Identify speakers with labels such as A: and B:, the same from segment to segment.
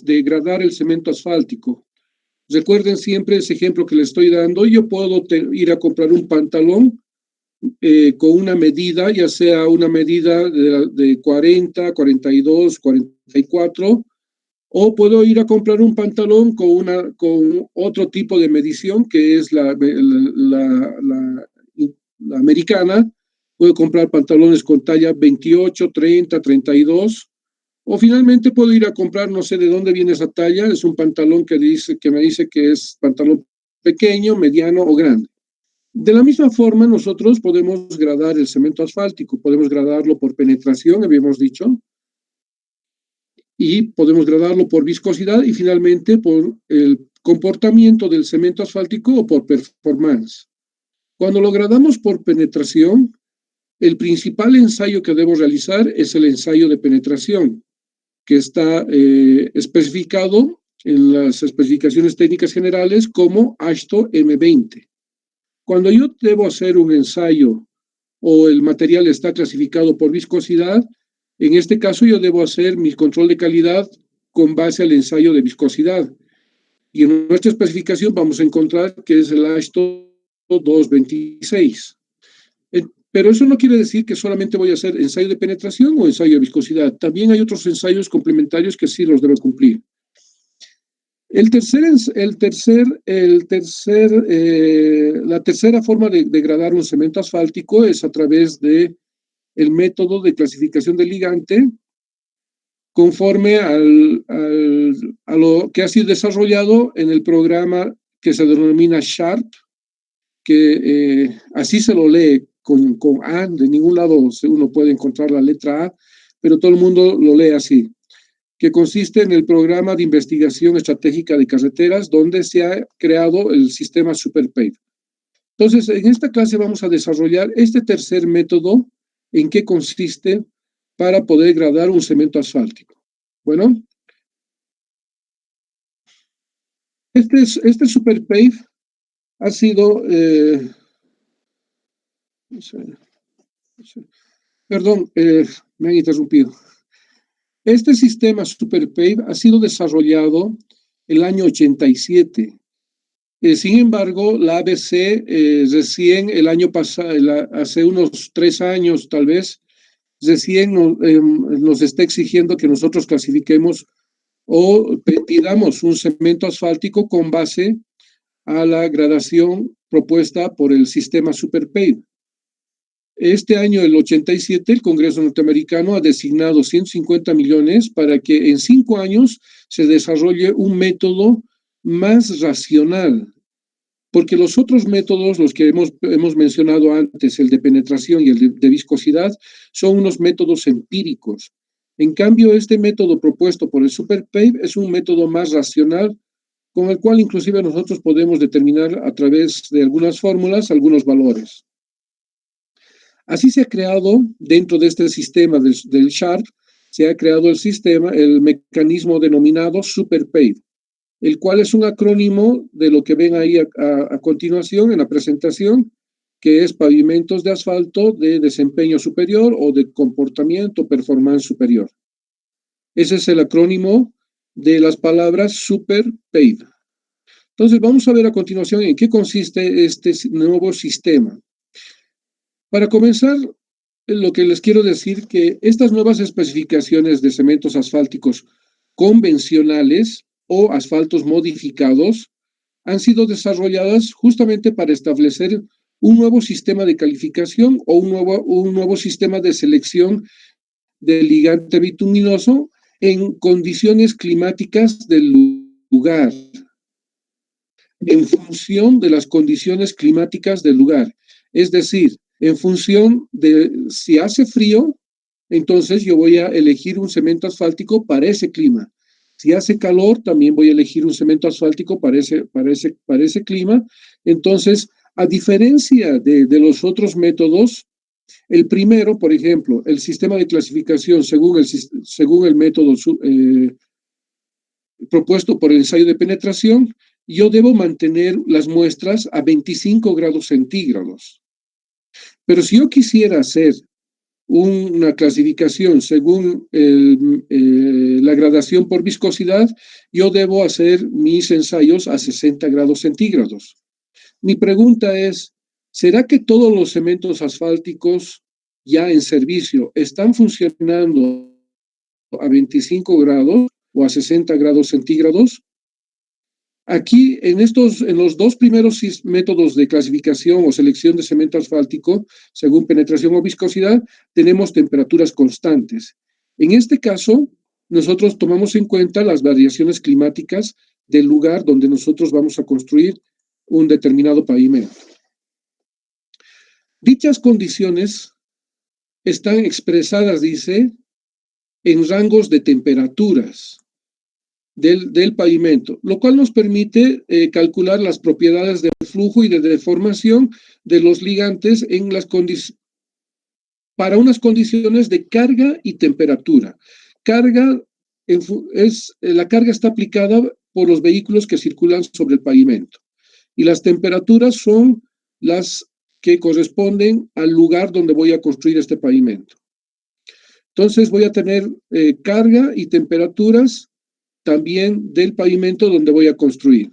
A: de gradar el cemento asfáltico. Recuerden siempre ese ejemplo que les estoy dando. Yo puedo ir a comprar un pantalón con una medida, ya sea una medida de 40, 42, 44, o puedo ir a comprar un pantalón con otro tipo de medición, que es la americana. Puedo comprar pantalones con talla 28, 30, 32, o finalmente puedo ir a comprar, no sé de dónde viene esa talla, es un pantalón que me dice que es pantalón pequeño, mediano o grande. De la misma forma, nosotros podemos gradar el cemento asfáltico, podemos gradarlo por penetración, habíamos dicho, y podemos gradarlo por viscosidad y finalmente por el comportamiento del cemento asfáltico o por performance. Cuando lo gradamos por penetración, el principal ensayo que debo realizar es el ensayo de penetración, que está especificado en las especificaciones técnicas generales como AASHTO M20. Cuando yo debo hacer un ensayo o el material está clasificado por viscosidad, en este caso yo debo hacer mi control de calidad con base al ensayo de viscosidad. Y en nuestra especificación vamos a encontrar que es el AASHTO 226. Pero eso no quiere decir que solamente voy a hacer ensayo de penetración o ensayo de viscosidad. También hay otros ensayos complementarios que sí los debo cumplir. La tercera forma de degradar un cemento asfáltico es a través de el método de clasificación del ligante conforme a lo que ha sido desarrollado en el programa que se denomina SHARP, que así se lo lee con A, de ningún lado uno puede encontrar la letra A, pero todo el mundo lo lee así, que consiste en el programa de investigación estratégica de carreteras, donde se ha creado el sistema SuperPave. Entonces, en esta clase vamos a desarrollar este tercer método, en qué consiste para poder gradar un cemento asfáltico. Bueno, este SuperPave ha sido, perdón, me han interrumpido. Este sistema SuperPave ha sido desarrollado el año 87. Sin embargo, la ABC recién el año pasado, hace unos 3 años tal vez, recién nos está exigiendo que nosotros clasifiquemos o pidamos un cemento asfáltico con base a la gradación propuesta por el sistema SuperPave. Este año, el 87, el Congreso norteamericano ha designado 150 millones para que en 5 años se desarrolle un método más racional, porque los otros métodos, los que hemos mencionado antes, el de penetración y el de viscosidad, son unos métodos empíricos. En cambio, este método propuesto por el SuperPave es un método más racional, con el cual inclusive nosotros podemos determinar a través de algunas fórmulas algunos valores. Así se ha creado, dentro de este sistema del SHARP, se ha creado el mecanismo denominado SuperPave, el cual es un acrónimo de lo que ven ahí a continuación en la presentación, que es pavimentos de asfalto de desempeño superior o de comportamiento performance superior. Ese es el acrónimo de las palabras SuperPave. Entonces vamos a ver a continuación en qué consiste este nuevo sistema. Para comenzar, lo que les quiero decir que estas nuevas especificaciones de cementos asfálticos convencionales o asfaltos modificados han sido desarrolladas justamente para establecer un nuevo sistema de calificación o un nuevo sistema de selección del ligante bituminoso en condiciones climáticas del lugar, en función de las condiciones climáticas del lugar. Es decir, en función de si hace frío, entonces yo voy a elegir un cemento asfáltico para ese clima. Si hace calor, también voy a elegir un cemento asfáltico para ese clima. Entonces, a diferencia de los otros métodos, el primero, por ejemplo, el sistema de clasificación según el método propuesto por el ensayo de penetración, yo debo mantener las muestras a 25 grados centígrados. Pero si yo quisiera hacer una clasificación según la gradación por viscosidad, yo debo hacer mis ensayos a 60 grados centígrados. Mi pregunta es, ¿será que todos los cementos asfálticos ya en servicio están funcionando a 25 grados o a 60 grados centígrados? Aquí, en los dos primeros métodos de clasificación o selección de cemento asfáltico, según penetración o viscosidad, tenemos temperaturas constantes. En este caso, nosotros tomamos en cuenta las variaciones climáticas del lugar donde nosotros vamos a construir un determinado pavimento. Dichas condiciones están expresadas, dice, en rangos de temperaturas del pavimento, lo cual nos permite calcular las propiedades de flujo y de deformación de los ligantes en para unas condiciones de carga y temperatura. La carga está aplicada por los vehículos que circulan sobre el pavimento y las temperaturas son las que corresponden al lugar donde voy a construir este pavimento. Entonces voy a tener carga y temperaturas también del pavimento donde voy a construir.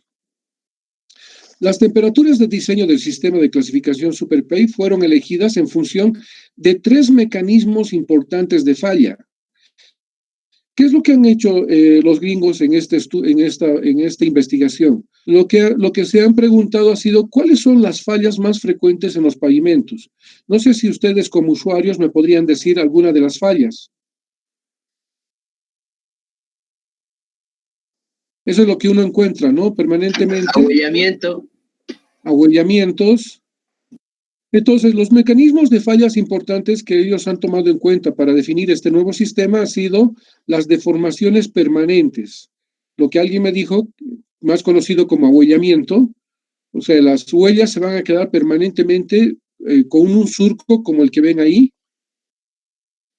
A: Las temperaturas de diseño del sistema de clasificación SuperPave fueron elegidas en función de 3 mecanismos importantes de falla. ¿Qué es lo que han hecho los gringos en esta investigación? Lo que se han preguntado ha sido cuáles son las fallas más frecuentes en los pavimentos. No sé si ustedes como usuarios me podrían decir alguna de las fallas. Eso es lo que uno encuentra, ¿no? Permanentemente. Ahuellamientos. Entonces, los mecanismos de fallas importantes que ellos han tomado en cuenta para definir este nuevo sistema han sido las deformaciones permanentes. Lo que alguien me dijo, más conocido como ahuellamiento, o sea, las huellas se van a quedar permanentemente con un surco como el que ven ahí.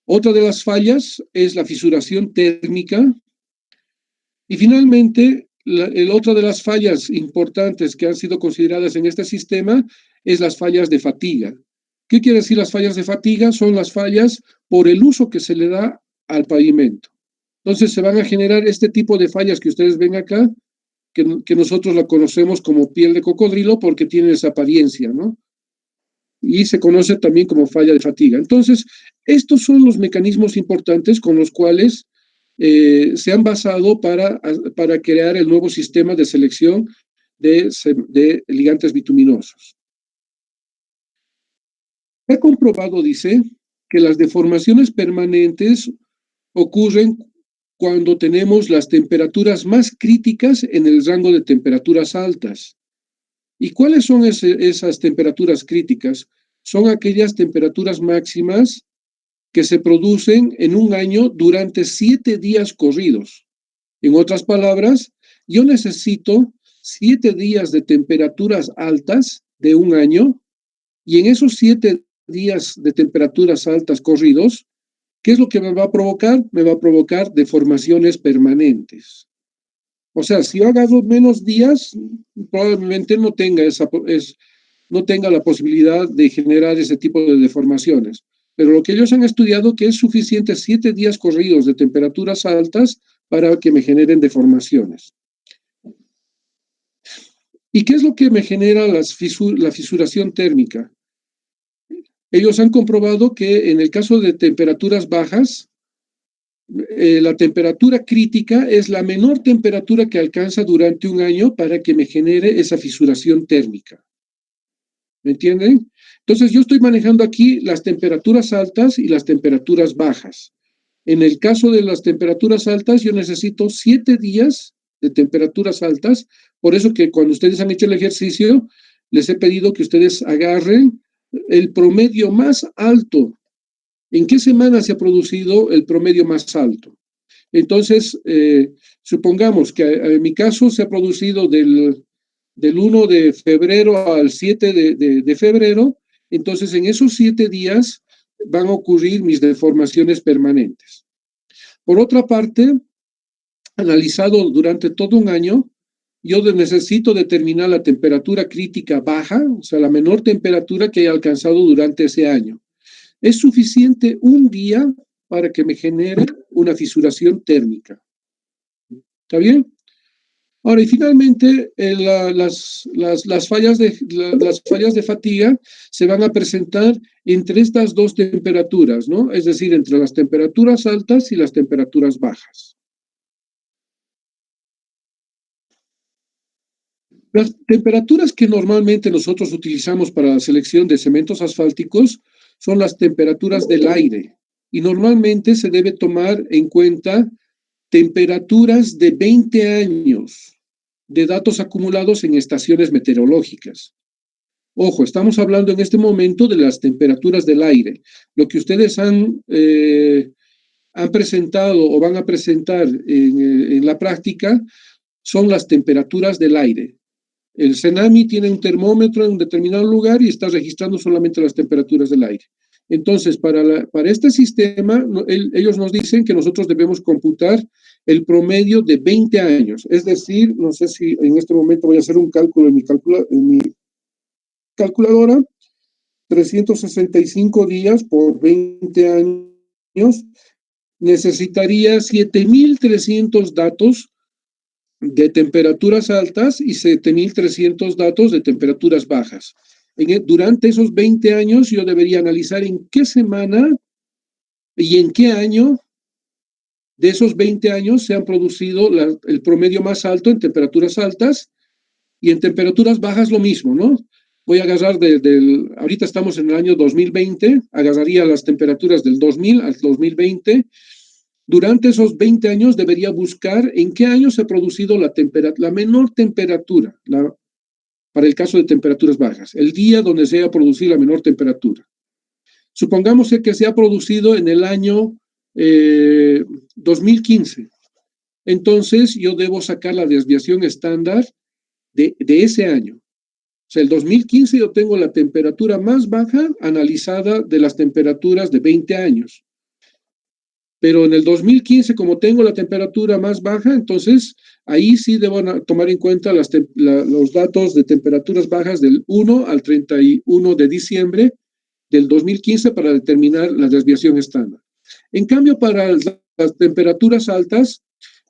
A: Otra de las fallas es la fisuración térmica. Y finalmente, otra de las fallas importantes que han sido consideradas en este sistema es las fallas de fatiga. ¿Qué quiere decir las fallas de fatiga? Son las fallas por el uso que se le da al pavimento. Entonces se van a generar este tipo de fallas que ustedes ven acá, que nosotros la conocemos como piel de cocodrilo porque tiene esa apariencia, ¿no? Y se conoce también como falla de fatiga. Entonces, estos son los mecanismos importantes con los cuales se han basado para crear el nuevo sistema de selección de ligantes bituminosos. He comprobado, dice, que las deformaciones permanentes ocurren cuando tenemos las temperaturas más críticas en el rango de temperaturas altas. ¿Y cuáles son esas temperaturas críticas? Son aquellas temperaturas máximas que se producen en un año durante 7 días corridos. En otras palabras, yo necesito 7 días de temperaturas altas de un año y en esos 7 días de temperaturas altas corridos, ¿qué es lo que me va a provocar? Me va a provocar deformaciones permanentes. O sea, si yo agarro menos días, probablemente no tenga la posibilidad de generar ese tipo de deformaciones. Pero lo que ellos han estudiado que es suficiente 7 días corridos de temperaturas altas para que me generen deformaciones. ¿Y qué es lo que me genera la fisuración térmica? Ellos han comprobado que en el caso de temperaturas bajas, la temperatura crítica es la menor temperatura que alcanza durante un año para que me genere esa fisuración térmica. ¿Me entienden? Entonces yo estoy manejando aquí las temperaturas altas y las temperaturas bajas. En el caso de las temperaturas altas, yo necesito 7 días de temperaturas altas. Por eso que cuando ustedes han hecho el ejercicio, les he pedido que ustedes agarren el promedio más alto. ¿En qué semana se ha producido el promedio más alto? Entonces, supongamos que en mi caso se ha producido del 1 de febrero al 7 de febrero, entonces en esos 7 días van a ocurrir mis deformaciones permanentes. Por otra parte, analizado durante todo un año, yo necesito determinar la temperatura crítica baja, o sea, la menor temperatura que haya alcanzado durante ese año. Es suficiente un día para que me genere una fisuración térmica. ¿Está bien? Ahora, y finalmente, las fallas de fatiga se van a presentar entre estas dos temperaturas, ¿no? Es decir, entre las temperaturas altas y las temperaturas bajas. Las temperaturas que normalmente nosotros utilizamos para la selección de cementos asfálticos son las temperaturas del aire, y normalmente se debe tomar en cuenta temperaturas de 20 años de datos acumulados en estaciones meteorológicas. Ojo, estamos hablando en este momento de las temperaturas del aire. Lo que ustedes han presentado o van a presentar en la práctica son las temperaturas del aire. El CENAMI tiene un termómetro en un determinado lugar y está registrando solamente las temperaturas del aire. Entonces, para este sistema, ellos nos dicen que nosotros debemos computar el promedio de 20 años. Es decir, no sé si en este momento voy a hacer un cálculo en mi calculadora, 365 días por 20 años, necesitaría 7.300 datos de temperaturas altas y 7.300 datos de temperaturas bajas. Durante esos 20 años yo debería analizar en qué semana y en qué año de esos 20 años se han producido el promedio más alto en temperaturas altas, y en temperaturas bajas lo mismo, ¿no? Voy a agarrar ahorita estamos en el año 2020, agarraría las temperaturas del 2000 al 2020. Durante esos 20 años debería buscar en qué año se ha producido la menor temperatura, para el caso de temperaturas bajas, el día donde se haya producido la menor temperatura. Supongamos que se ha producido en el año 2015. Entonces yo debo sacar la desviación estándar de ese año. O sea, el 2015 yo tengo la temperatura más baja analizada de las temperaturas de 20 años. Pero en el 2015, como tengo la temperatura más baja, entonces ahí sí debo tomar en cuenta los datos de temperaturas bajas del 1 al 31 de diciembre del 2015 para determinar la desviación estándar. En cambio, para las temperaturas altas,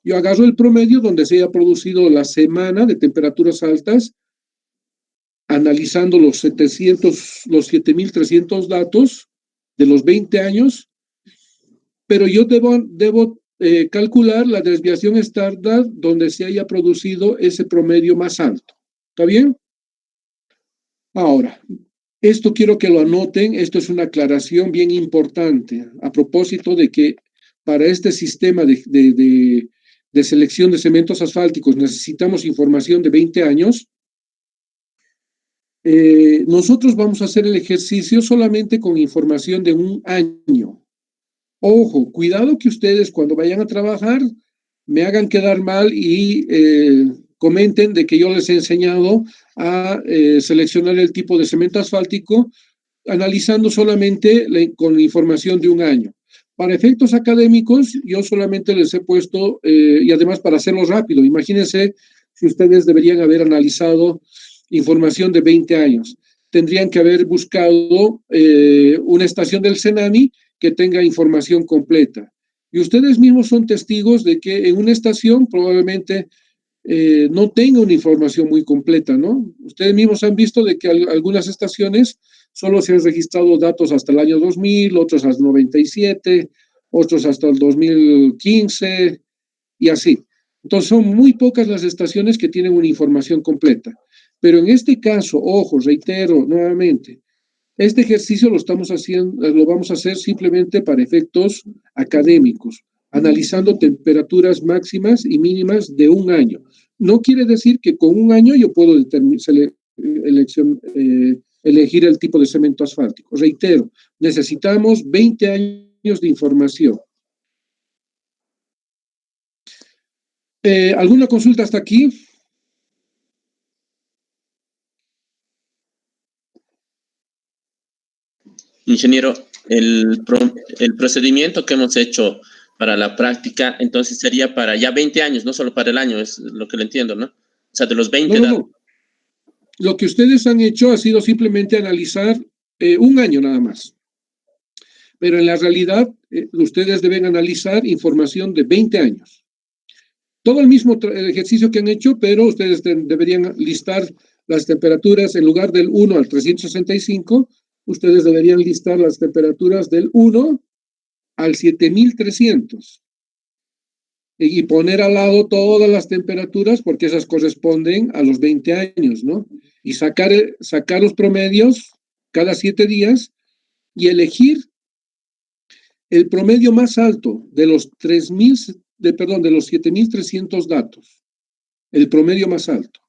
A: yo agarro el promedio donde se haya producido la semana de temperaturas altas, analizando los 7.300 datos de los 20 años, pero yo debo calcular la desviación estándar donde se haya producido ese promedio más alto. ¿Está bien? Ahora, esto quiero que lo anoten, esto es una aclaración bien importante a propósito de que para este sistema de selección de cementos asfálticos necesitamos información de 20 años. Nosotros vamos a hacer el ejercicio solamente con información de un año. Ojo, cuidado que ustedes cuando vayan a trabajar me hagan quedar mal y comenten de que yo les he enseñado a seleccionar el tipo de cemento asfáltico analizando solamente con la información de un año. Para efectos académicos, yo solamente les he puesto, y además para hacerlo rápido, imagínense si ustedes deberían haber analizado información de 20 años. Tendrían que haber buscado una estación del CENAMI que tenga información completa. Y ustedes mismos son testigos de que en una estación probablemente no tenga una información muy completa, ¿no? Ustedes mismos han visto de que algunas estaciones solo se han registrado datos hasta el año 2000, otros hasta el 97, otros hasta el 2015 y así. Entonces son muy pocas las estaciones que tienen una información completa. Pero en este caso, ojo, reitero nuevamente, este ejercicio lo vamos a hacer simplemente para efectos académicos, analizando temperaturas máximas y mínimas de un año. No quiere decir que con un año yo puedo elegir el tipo de cemento asfáltico. Reitero, necesitamos 20 años de información. ¿Alguna consulta hasta aquí?
B: Ingeniero, el procedimiento que hemos hecho para la práctica, entonces sería para ya 20 años, no solo para el año, es lo que le entiendo, ¿no? O sea, de los 20...
A: No. Lo que ustedes han hecho ha sido simplemente analizar un año nada más. pero en la realidad ustedes deben analizar información de 20 años. Todo el mismo ejercicio que han hecho, pero ustedes deberían listar las temperaturas en lugar del 1 al 365, ustedes deberían listar las temperaturas del 1 al 7300 y poner al lado todas las temperaturas porque esas corresponden a los 20 años, ¿no? Y sacar los promedios cada 7 días y elegir el promedio más alto de los 7300 datos, el promedio más alto.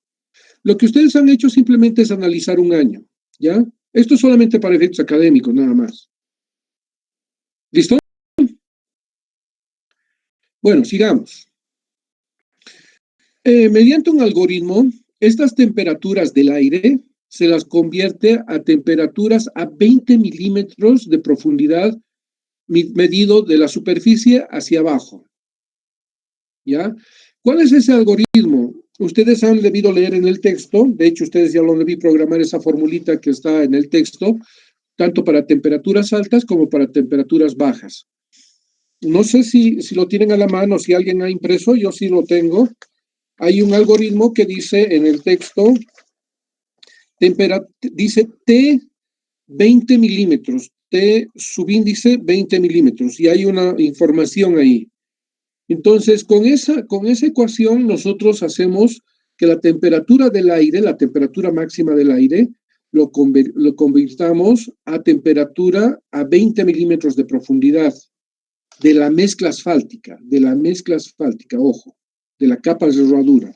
A: Lo que ustedes han hecho simplemente es analizar un año, ¿ya? Esto es solamente para efectos académicos, nada más. ¿Listo? Bueno, sigamos. Mediante un algoritmo, estas temperaturas del aire se las convierte a temperaturas a 20 milímetros de profundidad medido de la superficie hacia abajo. ¿Ya? ¿Cuál es ese algoritmo? Ustedes han debido leer en el texto, de hecho ustedes ya lo debí programar esa formulita que está en el texto, tanto para temperaturas altas como para temperaturas bajas. No sé si lo tienen a la mano, si alguien ha impreso, yo sí lo tengo. Hay un algoritmo que dice en el texto, dice T 20 milímetros, T subíndice 20 milímetros, y hay una información ahí. Entonces, con esa ecuación nosotros hacemos que la temperatura del aire, la temperatura máxima del aire, lo convirtamos a temperatura a 20 milímetros de profundidad de la mezcla asfáltica, ojo, de la capa de rodadura.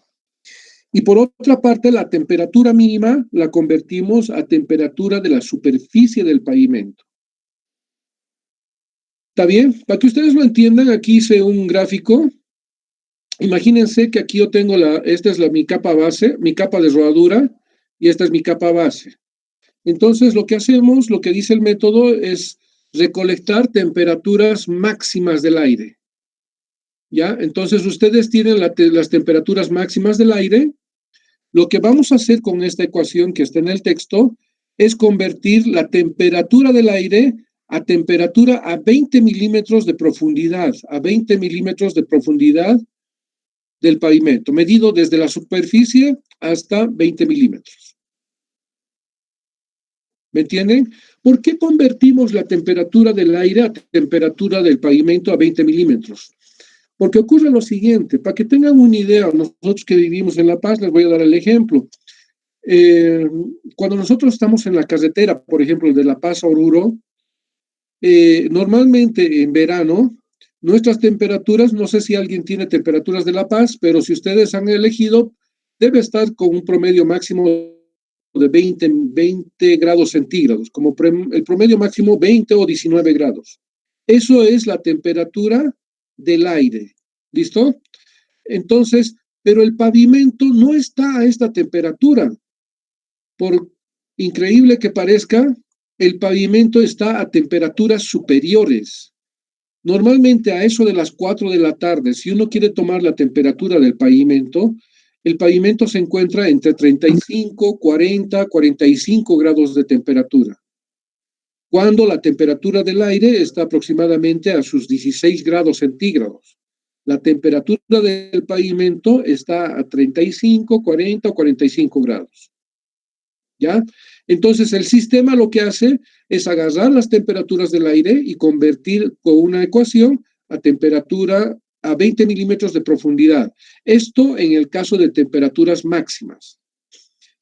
A: Y por otra parte, la temperatura mínima la convertimos a temperatura de la superficie del pavimento. ¿Está bien? Para que ustedes lo entiendan, aquí hice un gráfico. Imagínense que aquí yo tengo esta es mi capa base, mi capa de rodadura, y esta es mi capa base. Entonces, lo que hacemos, lo que dice el método, es recolectar temperaturas máximas del aire. ¿Ya? Entonces, ustedes tienen las temperaturas máximas del aire. Lo que vamos a hacer con esta ecuación que está en el texto es convertir la temperatura del aire a temperatura a 20 milímetros de profundidad, del pavimento, medido desde la superficie hasta 20 milímetros. ¿Me entienden? ¿Por qué convertimos la temperatura del aire a temperatura del pavimento a 20 milímetros? Porque ocurre lo siguiente, para que tengan una idea, nosotros que vivimos en La Paz, les voy a dar el ejemplo. Cuando nosotros estamos en la carretera, por ejemplo, de La Paz a Oruro, normalmente en verano, nuestras temperaturas, no sé si alguien tiene temperaturas de La Paz, pero si ustedes han elegido, debe estar con un promedio máximo de 20 grados centígrados, como el promedio máximo 20 o 19 grados. Eso es la temperatura del aire. ¿Listo? Entonces, pero el pavimento no está a esta temperatura. Por increíble que parezca, el pavimento está a temperaturas superiores. Normalmente a eso de las 4 de la tarde, si uno quiere tomar la temperatura del pavimento, el pavimento se encuentra entre 35, 40, 45 grados de temperatura, cuando la temperatura del aire está aproximadamente a sus 16 grados centígrados. La temperatura del pavimento está a 35, 40 o 45 grados. ¿Ya? Entonces el sistema lo que hace es agarrar las temperaturas del aire y convertir con una ecuación a temperatura a 20 milímetros de profundidad. Esto en el caso de temperaturas máximas.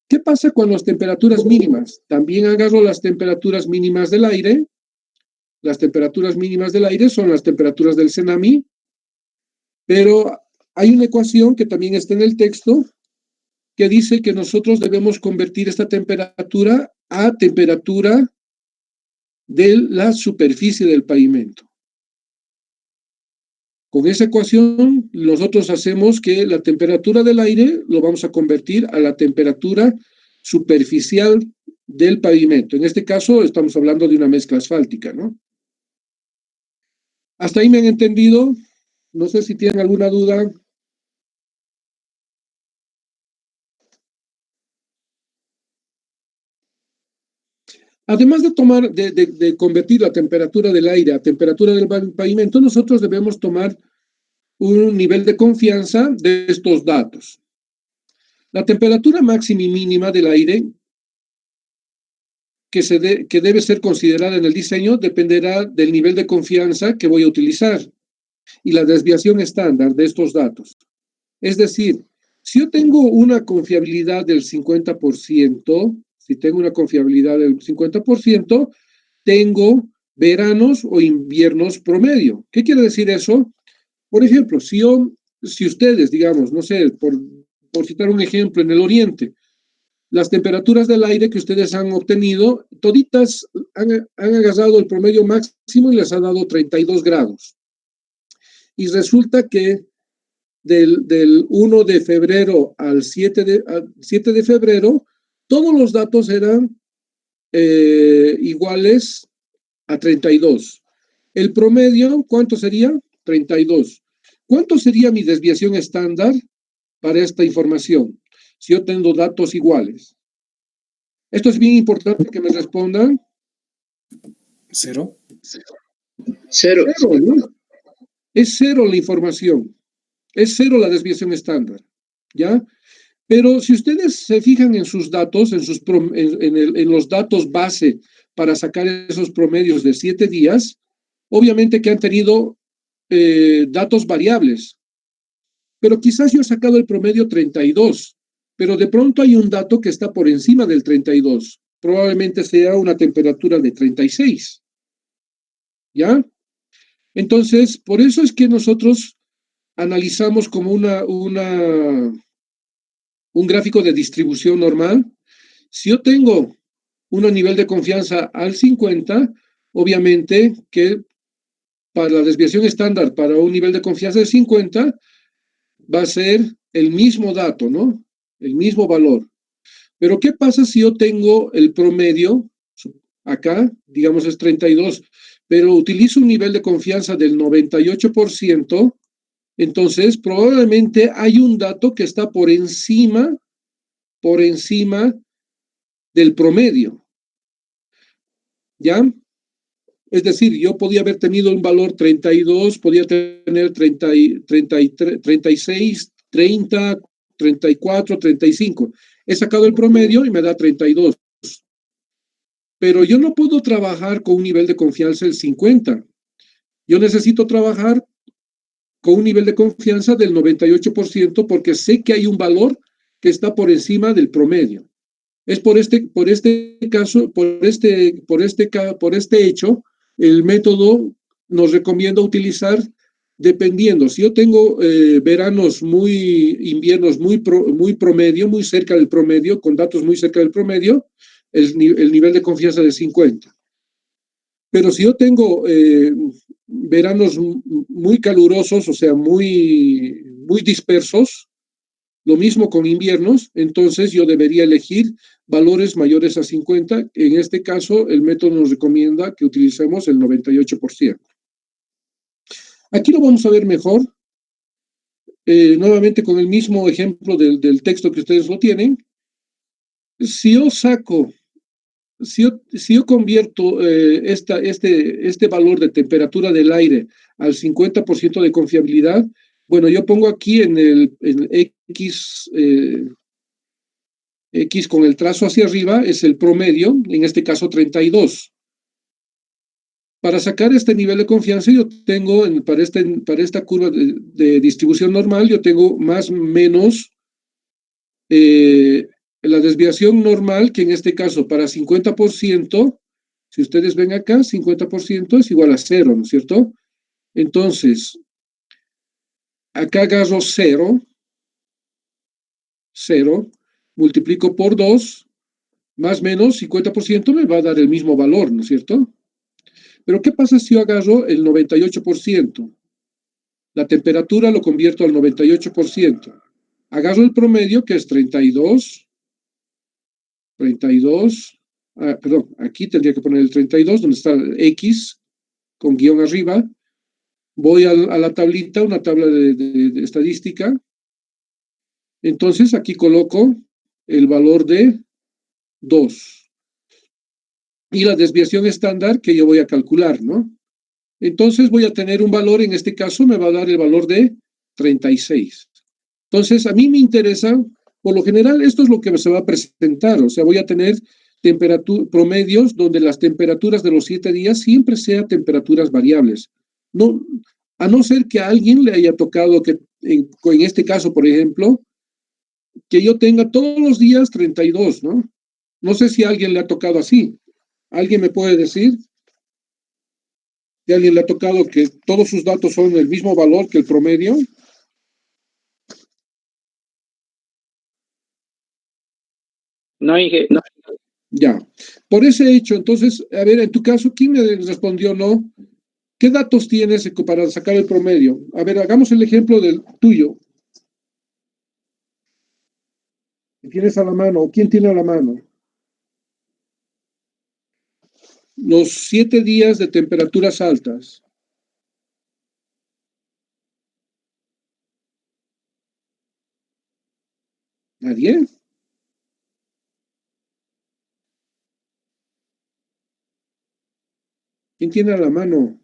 A: ¿Qué pasa con las temperaturas mínimas? También agarro las temperaturas mínimas del aire. Las temperaturas mínimas del aire son las temperaturas del tsunami, pero hay una ecuación que también está en el texto que dice que nosotros debemos convertir esta temperatura a temperatura de la superficie del pavimento. Con esa ecuación, nosotros hacemos que la temperatura del aire lo vamos a convertir a la temperatura superficial del pavimento. En este caso, estamos hablando de una mezcla asfáltica, ¿no? ¿Hasta ahí me han entendido? No sé si tienen alguna duda. Además de tomar, de convertir la temperatura del aire a temperatura del pavimento, nosotros debemos tomar un nivel de confianza de estos datos. La temperatura máxima y mínima del aire que debe ser considerada en el diseño dependerá del nivel de confianza que voy a utilizar y la desviación estándar de estos datos. Es decir, si yo tengo una confiabilidad del 50%, si tengo una confiabilidad del 50%, tengo veranos o inviernos promedio. ¿Qué quiere decir eso? Por ejemplo, si ustedes, digamos, no sé, por citar un ejemplo, en el oriente, las temperaturas del aire que ustedes han obtenido, toditas han agarrado el promedio máximo y les ha dado 32 grados. Y resulta que del 1 de febrero al 7 de febrero, todos los datos eran iguales a 32. El promedio, ¿cuánto sería? 32. ¿Cuánto sería mi desviación estándar para esta información si yo tengo datos iguales? Esto es bien importante que me respondan.
C: ¿Cero?
B: Cero.
A: Cero, ¿no? Es cero la información. Es cero la desviación estándar, ¿ya? Pero si ustedes se fijan en sus datos, en los datos base para sacar esos promedios de 7 días, obviamente que han tenido datos variables. Pero quizás yo he sacado el promedio 32, pero de pronto hay un dato que está por encima del 32. Probablemente sea una temperatura de 36. ¿Ya? Entonces, por eso es que nosotros analizamos como un gráfico de distribución normal. Si yo tengo un nivel de confianza al 50, obviamente que para la desviación estándar para un nivel de confianza de 50 va a ser el mismo dato, ¿no? El mismo valor. Pero ¿qué pasa si yo tengo el promedio, acá, digamos es 32, pero utilizo un nivel de confianza del 98%, entonces probablemente hay un dato que está por encima del promedio. ¿Ya? Es decir, yo podía haber tenido un valor 32, podía tener 30, 33, 36, 30, 34, 35. He sacado el promedio y me da 32. Pero yo no puedo trabajar con un nivel de confianza del 50. Yo necesito trabajar con un nivel de confianza del 98% porque sé que hay un valor que está por encima del promedio. Es por este caso, por este hecho, el método nos recomienda utilizar, dependiendo, si yo tengo inviernos muy promedio, muy cerca del promedio, con datos muy cerca del promedio, el nivel de confianza de 50. Pero si yo tengo veranos muy calurosos, o sea, muy dispersos, lo mismo con inviernos, entonces yo debería elegir valores mayores a 50. En este caso, el método nos recomienda que utilicemos el 98%. Aquí lo vamos a ver mejor, nuevamente con el mismo ejemplo del texto que ustedes lo tienen. Si yo convierto este valor de temperatura del aire al 50% de confiabilidad, bueno, yo pongo aquí en el X, X con el trazo hacia arriba, es el promedio, en este caso 32. Para sacar este nivel de confianza, yo tengo, para esta curva de distribución normal, yo tengo más o menos la desviación normal, que en este caso para 50%, si ustedes ven acá, 50% es igual a 0, ¿no es cierto? Entonces, acá agarro 0, multiplico por 2, más o menos 50% me va a dar el mismo valor, ¿no es cierto? Pero ¿qué pasa si yo agarro el 98%? La temperatura lo convierto al 98%. Agarro el promedio, que es 32, perdón, aquí tendría que poner el 32, donde está el X, con guión arriba. Voy a la tablita, una tabla de estadística. Entonces aquí coloco el valor de 2. y la desviación estándar que yo voy a calcular, ¿no? Entonces voy a tener un valor, en este caso me va a dar el valor de 36. Entonces, a mí me interesa, por lo general, esto es lo que se va a presentar, o sea, voy a tener promedios donde las temperaturas de los 7 días siempre sean temperaturas variables. No, a no ser que a alguien le haya tocado que, en este caso, por ejemplo, que yo tenga todos los días 32, ¿no? No sé si a alguien le ha tocado así. ¿Alguien me puede decir? ¿Que a alguien le ha tocado que todos sus datos son el mismo valor que el promedio?
D: No, Inge, no.
A: Ya. Por ese hecho, entonces, a ver, en tu caso, ¿quién me respondió no? ¿Qué datos tienes para sacar el promedio? A ver, hagamos el ejemplo del tuyo. ¿Tienes a la mano? ¿O quién tiene a la mano? Los 7 días de temperaturas altas. ¿Nadie? ¿Quién tiene a la mano?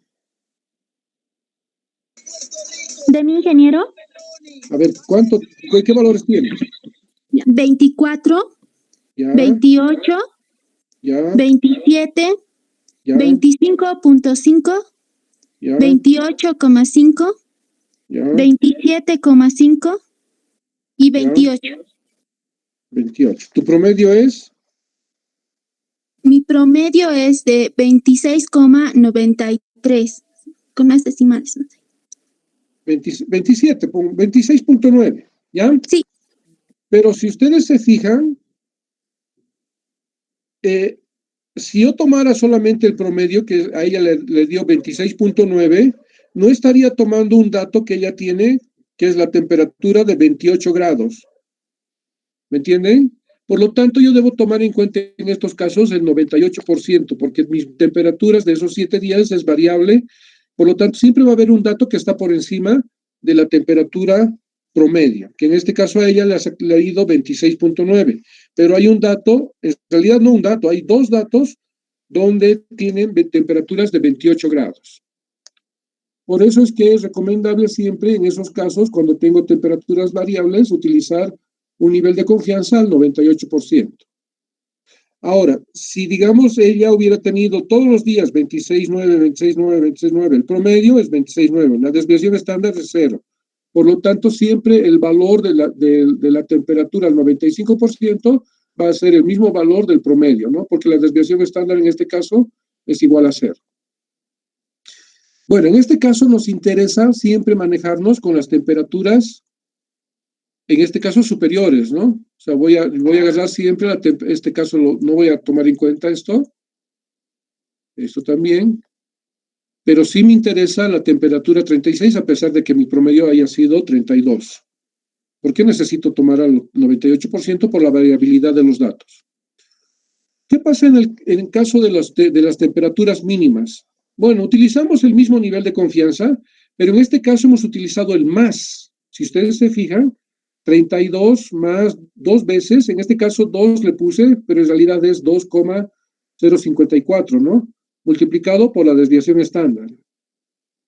E: ¿De mi ingeniero?
A: A ver, ¿qué valores tienes?
E: 24,
A: Ya,
E: 28,
A: ya,
E: 27,
A: ya,
E: 25.5,
A: ya,
E: 28,5,
A: ya,
E: 27,5 y 28.
A: 28. ¿Tu promedio es?
E: Mi promedio es de 26,93, con las decimales.
A: 27, 26.9, ¿ya?
E: Sí.
A: Pero si ustedes se fijan, si yo tomara solamente el promedio, que a ella le dio 26.9, no estaría tomando un dato que ella tiene, que es la temperatura de 28 grados. ¿Me entienden? Por lo tanto, yo debo tomar en cuenta en estos casos el 98%, porque mis temperaturas de esos 7 días es variable. Por lo tanto, siempre va a haber un dato que está por encima de la temperatura promedio, que en este caso a ella le ha ido 26.9. Pero hay un dato, en realidad no un dato, hay dos datos donde tienen temperaturas de 28 grados. Por eso es que es recomendable siempre en esos casos, cuando tengo temperaturas variables, utilizar un nivel de confianza al 98%. Ahora, si digamos ella hubiera tenido todos los días 26.9, 26.9, 26.9, el promedio es 26.9, la desviación estándar es 0. Por lo tanto, siempre el valor de la temperatura al 95% va a ser el mismo valor del promedio, ¿no? Porque la desviación estándar en este caso es igual a 0. Bueno, en este caso nos interesa siempre manejarnos con las temperaturas, en este caso superiores, ¿no? O sea, voy a agarrar siempre, este caso no voy a tomar en cuenta esto también, pero sí me interesa la temperatura 36 a pesar de que mi promedio haya sido 32. ¿Por qué necesito tomar al 98%? Por la variabilidad de los datos. ¿Qué pasa en el caso de las temperaturas mínimas? Bueno, utilizamos el mismo nivel de confianza, pero en este caso hemos utilizado el más. Si ustedes se fijan, 32 más 2 veces, en este caso 2 le puse, pero en realidad es 2,054, ¿no? Multiplicado por la desviación estándar.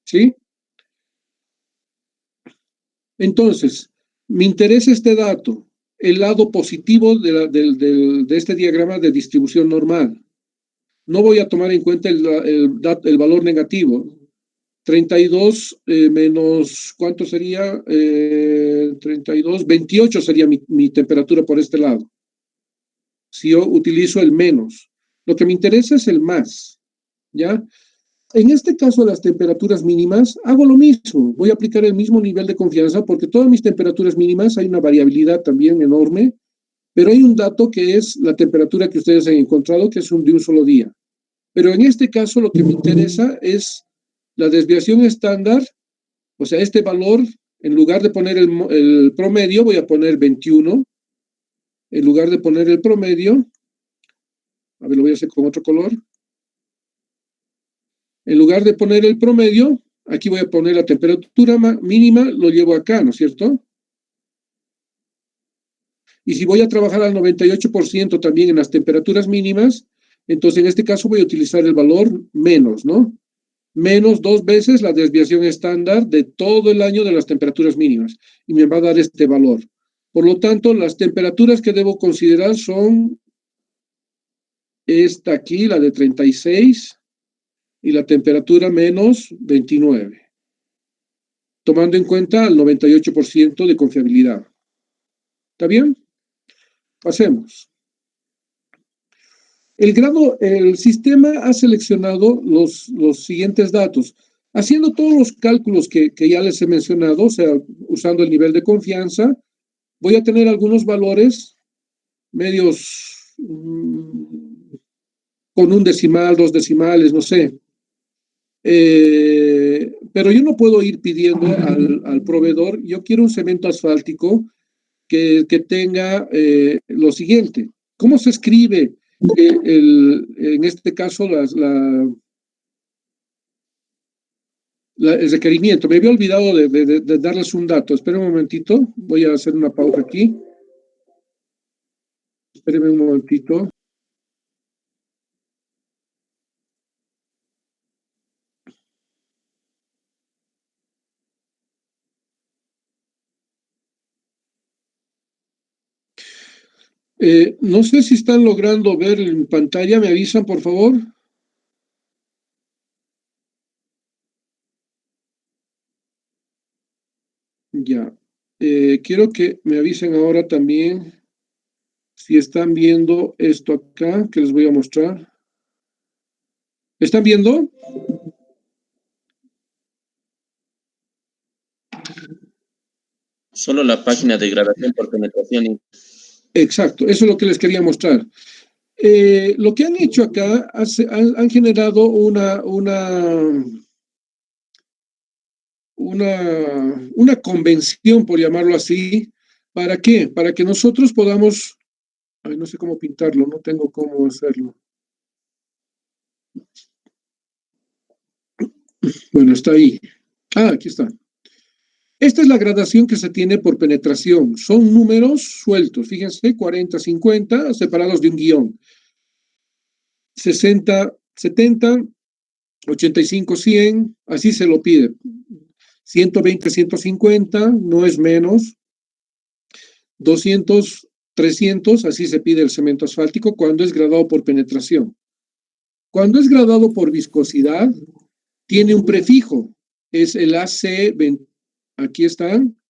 A: ¿Sí? Entonces, me interesa este dato, el lado positivo de este diagrama de distribución normal. No voy a tomar en cuenta el valor negativo. 32 menos, ¿cuánto sería? 32, 28 sería mi temperatura por este lado. Si yo utilizo el menos. Lo que me interesa es el más, ¿ya? En este caso, las temperaturas mínimas, hago lo mismo. Voy a aplicar el mismo nivel de confianza porque todas mis temperaturas mínimas hay una variabilidad también enorme, pero hay un dato que es la temperatura que ustedes han encontrado, que es de un solo día. Pero en este caso lo que me interesa es la desviación estándar, o sea, este valor, en lugar de poner el promedio, voy a poner 21. En lugar de poner el promedio, a ver, lo voy a hacer con otro color. En lugar de poner el promedio, aquí voy a poner la temperatura mínima, lo llevo acá, ¿no es cierto? Y si voy a trabajar al 98% también en las temperaturas mínimas, Entonces, en este caso voy a utilizar el valor menos, ¿no? Menos 2 veces la desviación estándar de todo el año de las temperaturas mínimas. Y me va a dar este valor. Por lo tanto, las temperaturas que debo considerar son esta aquí, la de 36, y la temperatura menos 29, tomando en cuenta el 98% de confiabilidad. ¿Está bien? Pasemos. El sistema ha seleccionado los siguientes datos. Haciendo todos los cálculos que ya les he mencionado, o sea, usando el nivel de confianza, voy a tener algunos valores medios con un decimal, 2 decimales, no sé. Pero yo no puedo ir pidiendo al proveedor, yo quiero un cemento asfáltico que tenga lo siguiente. ¿Cómo se escribe en este caso el requerimiento? Me había olvidado de darles un dato. Esperen un momentito, voy a hacer una pausa aquí. Espérenme un momentito. No sé si están logrando ver en pantalla, ¿me avisan, por favor? Ya. Quiero que me avisen ahora también si están viendo esto acá, que les voy a mostrar. ¿Están viendo?
B: Solo la página de gradación por penetración.
A: Exacto, eso es lo que les quería mostrar. Lo que han hecho acá, han generado una convención, por llamarlo así. ¿Para qué? Para que nosotros podamos... Ay, no sé cómo pintarlo, no tengo cómo hacerlo. Bueno, está ahí. Ah, aquí está. Esta es la gradación que se tiene por penetración. Son números sueltos. Fíjense, 40, 50, separados de un guión. 60, 70, 85, 100, así se lo pide. 120, 150, no es menos. 200, 300, así se pide el cemento asfáltico cuando es gradado por penetración. Cuando es gradado por viscosidad, tiene un prefijo. Es el AC20. Aquí están.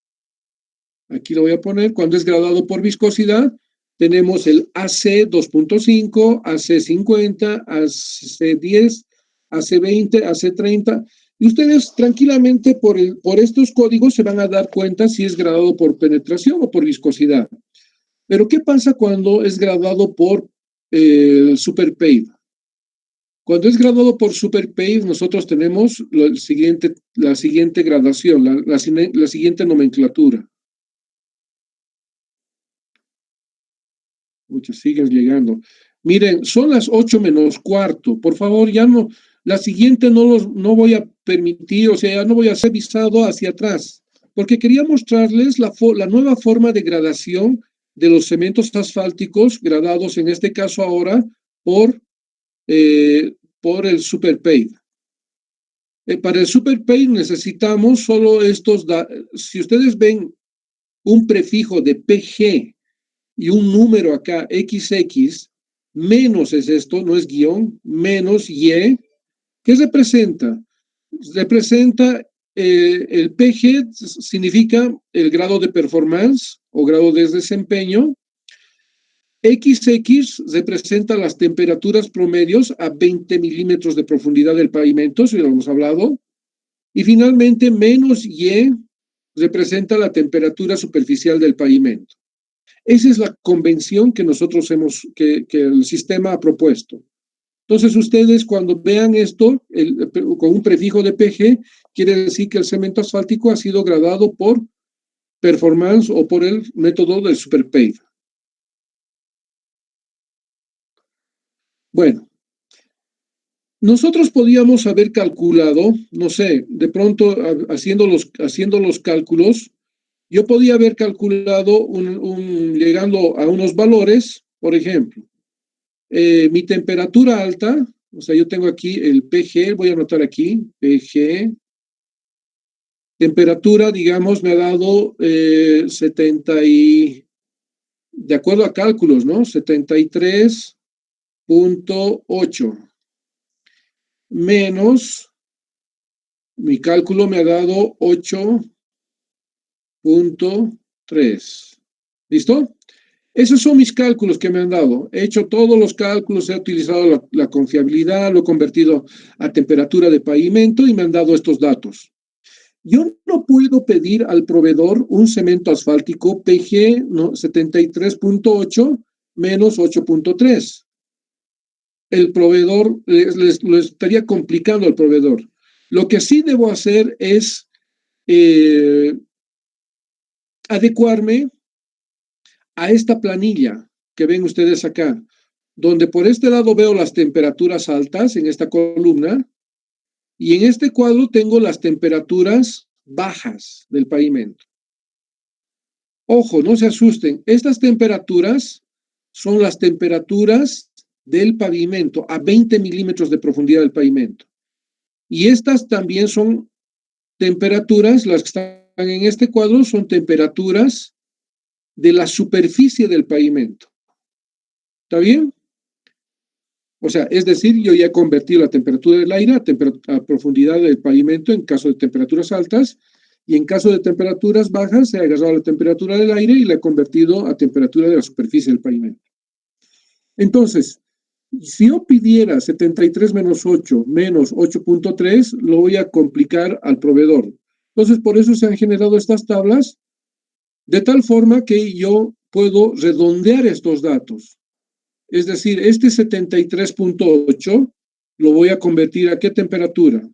A: Aquí lo voy a poner. Cuando es gradado por viscosidad, tenemos el AC 2.5, AC 50, AC 10, AC 20, AC 30. Y ustedes tranquilamente por estos códigos se van a dar cuenta si es gradado por penetración o por viscosidad. Pero ¿qué pasa cuando es gradado por SuperPave? Cuando es gradado por SuperPave, nosotros tenemos la siguiente gradación, la siguiente nomenclatura. Muchos siguen llegando. Miren, son las 8 menos cuarto. Por favor, ya no, la siguiente no voy a permitir, o sea, ya no voy a ser visado hacia atrás, porque quería mostrarles la nueva forma de gradación de los cementos asfálticos, gradados en este caso ahora por el SuperPave. Para el SuperPave necesitamos solo estos, si ustedes ven un prefijo de PG y un número acá, XX, menos es esto, no es guión, menos Y, ¿qué representa? Representa el PG, significa el grado de performance o grado de desempeño. XX representa las temperaturas promedios a 20 milímetros de profundidad del pavimento, si lo hemos hablado. Y finalmente, menos Y representa la temperatura superficial del pavimento. Esa es la convención que nosotros que el sistema ha propuesto. Entonces, ustedes cuando vean esto, con un prefijo de PG, quiere decir que el cemento asfáltico ha sido gradado por performance o por el método del SuperPave. Bueno, nosotros podíamos haber calculado, no sé, de pronto haciendo los cálculos, yo podía haber calculado llegando a unos valores, por ejemplo, mi temperatura alta, o sea, yo tengo aquí el PG, voy a anotar aquí, PG, temperatura, digamos, me ha dado 70 y, de acuerdo a cálculos, ¿no? 73.8 menos, mi cálculo me ha dado 8.3. ¿Listo? Esos son mis cálculos que me han dado. He hecho todos los cálculos, he utilizado la confiabilidad, lo he convertido a temperatura de pavimento y me han dado estos datos. Yo no puedo pedir al proveedor un cemento asfáltico PG, ¿no? 73.8 menos 8.3. El proveedor, lo estaría complicando al proveedor. Lo que sí debo hacer es adecuarme a esta planilla que ven ustedes acá, donde por este lado veo las temperaturas altas en esta columna y en este cuadro tengo las temperaturas bajas del pavimento. Ojo, no se asusten, estas temperaturas son las temperaturas del pavimento a 20 milímetros de profundidad del pavimento. Y estas también son temperaturas, las que están en este cuadro son temperaturas de la superficie del pavimento. ¿Está bien? O sea, es decir, yo ya he convertido la temperatura del aire a profundidad del pavimento en caso de temperaturas altas, y en caso de temperaturas bajas, he agarrado la temperatura del aire y la he convertido a temperatura de la superficie del pavimento. Entonces, si yo pidiera 73 menos 8 menos 8.3, lo voy a complicar al proveedor. Entonces, por eso se han generado estas tablas, de tal forma que yo puedo redondear estos datos. Es decir, este 73.8 lo voy a convertir a ¿qué temperatura?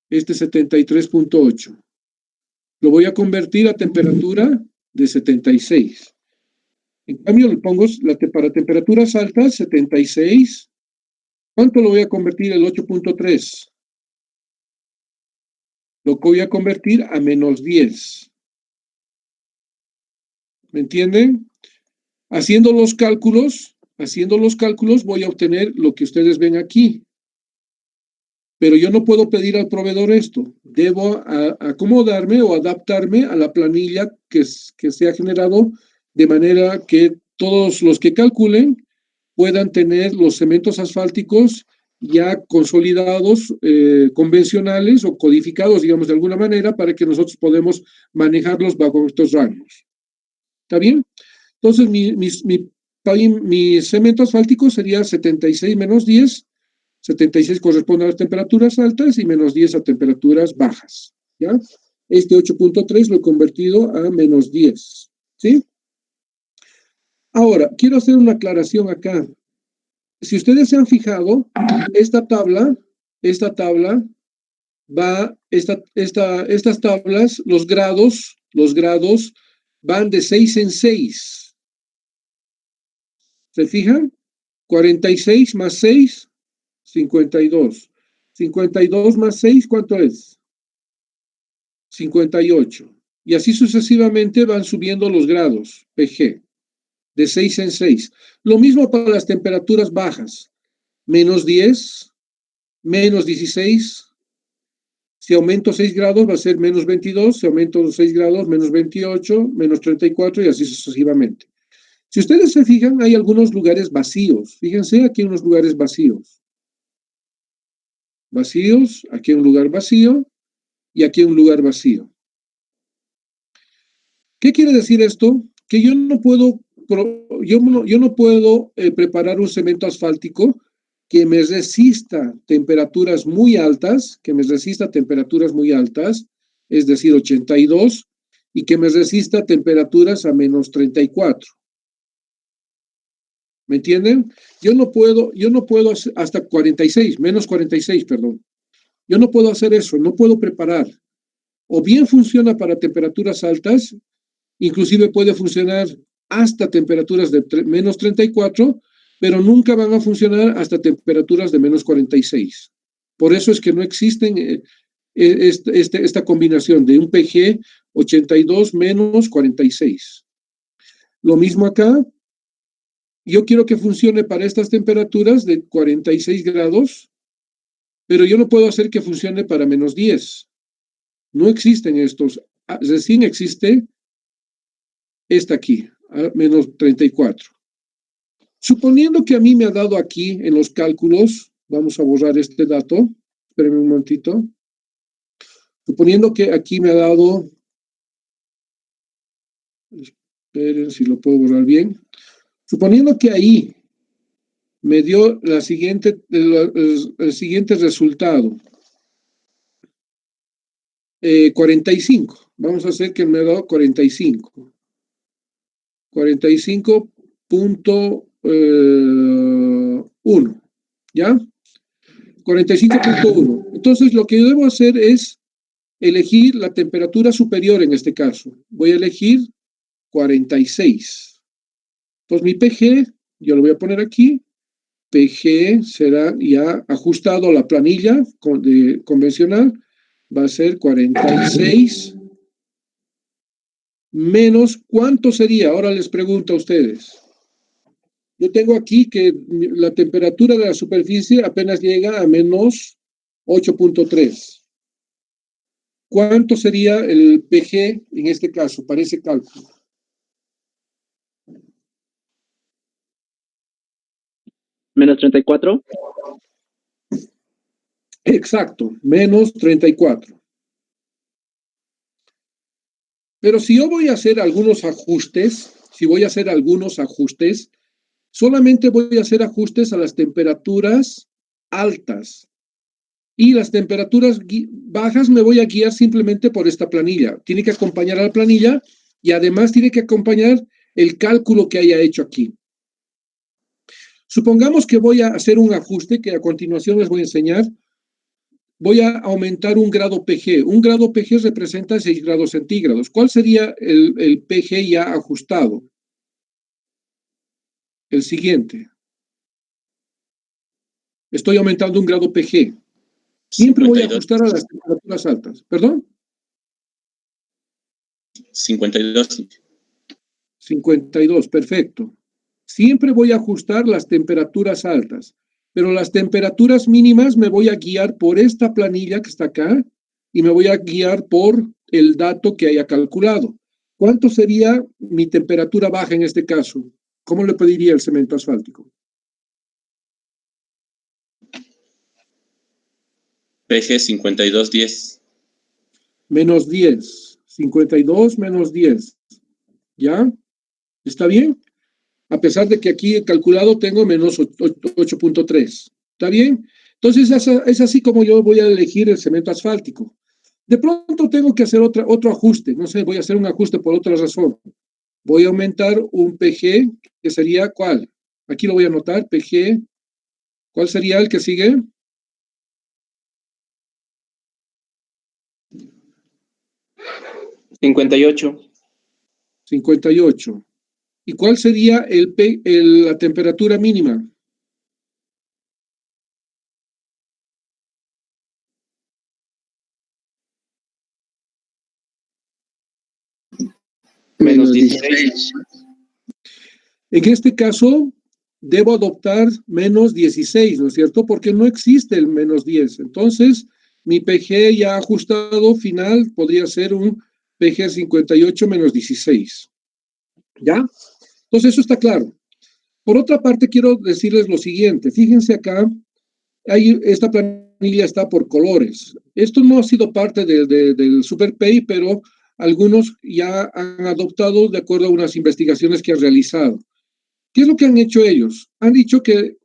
A: Este 73.8. Lo voy a convertir a temperatura de 76. En cambio, le pongo para temperaturas altas, 76. ¿Cuánto lo voy a convertir el 8.3? Lo voy a convertir a menos 10. ¿Me entienden? Haciendo los cálculos, voy a obtener lo que ustedes ven aquí. Pero yo no puedo pedir al proveedor esto. Debo acomodarme o adaptarme a la planilla que se ha generado de manera que todos los que calculen puedan tener los cementos asfálticos ya consolidados, convencionales o codificados, digamos, de alguna manera, para que nosotros podamos manejarlos bajo estos rangos. ¿Está bien? Entonces, mi cemento asfáltico sería 76 menos 10. 76 corresponde a las temperaturas altas y menos 10 a temperaturas bajas. ¿Ya? Este 8.3 lo he convertido a menos 10. ¿Sí? Ahora, quiero hacer una aclaración acá. Si ustedes se han fijado, estas tablas los grados van de 6 en 6. ¿Se fijan? 46 más 6, 52. 52 más 6, ¿cuánto es? 58. Y así sucesivamente van subiendo los grados, PG, de 6 en 6. Lo mismo para las temperaturas bajas. Menos 10, menos 16. Si aumento 6 grados va a ser menos 22. Si aumento 6 grados, menos 28, menos 34 y así sucesivamente. Si ustedes se fijan, hay algunos lugares vacíos. Fíjense, aquí hay unos lugares vacíos. Vacíos, aquí hay un lugar vacío y aquí hay un lugar vacío. ¿Qué quiere decir esto? Que yo no puedo preparar un cemento asfáltico que me resista temperaturas muy altas, es decir, 82, y que me resista temperaturas a menos 34. ¿Me entienden? Yo no puedo hasta 46, menos 46, perdón. Yo no puedo hacer eso, no puedo preparar. O bien funciona para temperaturas altas, inclusive puede funcionar hasta temperaturas de menos 34, pero nunca van a funcionar hasta temperaturas de menos 46. Por eso es que no existen esta combinación de un PG 82 menos 46. Lo mismo acá. yo quiero que funcione para estas temperaturas de 46 grados, pero yo no puedo hacer que funcione para menos 10. No existen estos. Recién existe esta aquí, a menos 34. Suponiendo que a mí me ha dado aquí en los cálculos, vamos a borrar este dato, espérenme un momentito. Suponiendo que aquí me ha dado, esperen si lo puedo borrar bien. Suponiendo que ahí me dio el siguiente resultado. 45. Vamos a hacer que me ha dado 45. 45.1. ¿Ya? 45.1. Entonces, lo que yo debo hacer es elegir la temperatura superior en este caso. Voy a elegir 46. Entonces, mi PG, yo lo voy a poner aquí. PG será ya ajustado a la planilla convencional. Va a ser 46 menos, ¿cuánto sería? Ahora les pregunto a ustedes. Yo tengo aquí que la temperatura de la superficie apenas llega a menos 8.3. ¿Cuánto sería el PG en este caso, para ese cálculo?
D: Menos 34.
A: Exacto, menos 34. Pero si yo voy a hacer algunos ajustes, solamente voy a hacer ajustes a las temperaturas altas. Y las temperaturas bajas me voy a guiar simplemente por esta planilla. Tiene que acompañar a la planilla y además tiene que acompañar el cálculo que haya hecho aquí. Supongamos que voy a hacer un ajuste que a continuación les voy a enseñar. Voy a aumentar un grado PG. Un grado PG representa 6 grados centígrados. ¿Cuál sería el PG ya ajustado? El siguiente. Estoy aumentando un grado PG. Siempre 52. Voy a ajustar a las temperaturas altas. ¿Perdón?
B: 52.
A: 52, perfecto. Siempre voy a ajustar las temperaturas altas, pero las temperaturas mínimas me voy a guiar por esta planilla que está acá y me voy a guiar por el dato que haya calculado. ¿Cuánto sería mi temperatura baja en este caso? ¿Cómo le pediría el cemento asfáltico?
B: PG 52.10.
A: Menos 10. 52 menos 10. ¿Ya? ¿Está bien? A pesar de que aquí he calculado tengo menos 8.3. ¿Está bien? Entonces es así como yo voy a elegir el cemento asfáltico. De pronto tengo que hacer otro ajuste. No sé, voy a hacer un ajuste por otra razón. Voy a aumentar un PG, que sería ¿cuál? Aquí lo voy a anotar, PG. ¿Cuál sería el que sigue?
D: $58.
A: 58. ¿Y cuál sería la temperatura mínima?
D: Menos 16.
A: En este caso, debo adoptar menos 16, ¿no es cierto? Porque no existe el menos 10. Entonces, mi PG ya ajustado final podría ser un PG 58 menos 16. ¿Ya? Entonces, eso está claro. Por otra parte, quiero decirles lo siguiente. Fíjense acá, esta planilla está por colores. Esto no ha sido parte del SuperPay, pero algunos ya han adoptado de acuerdo a unas investigaciones que han realizado. ¿Qué es lo que han hecho ellos? Han dicho que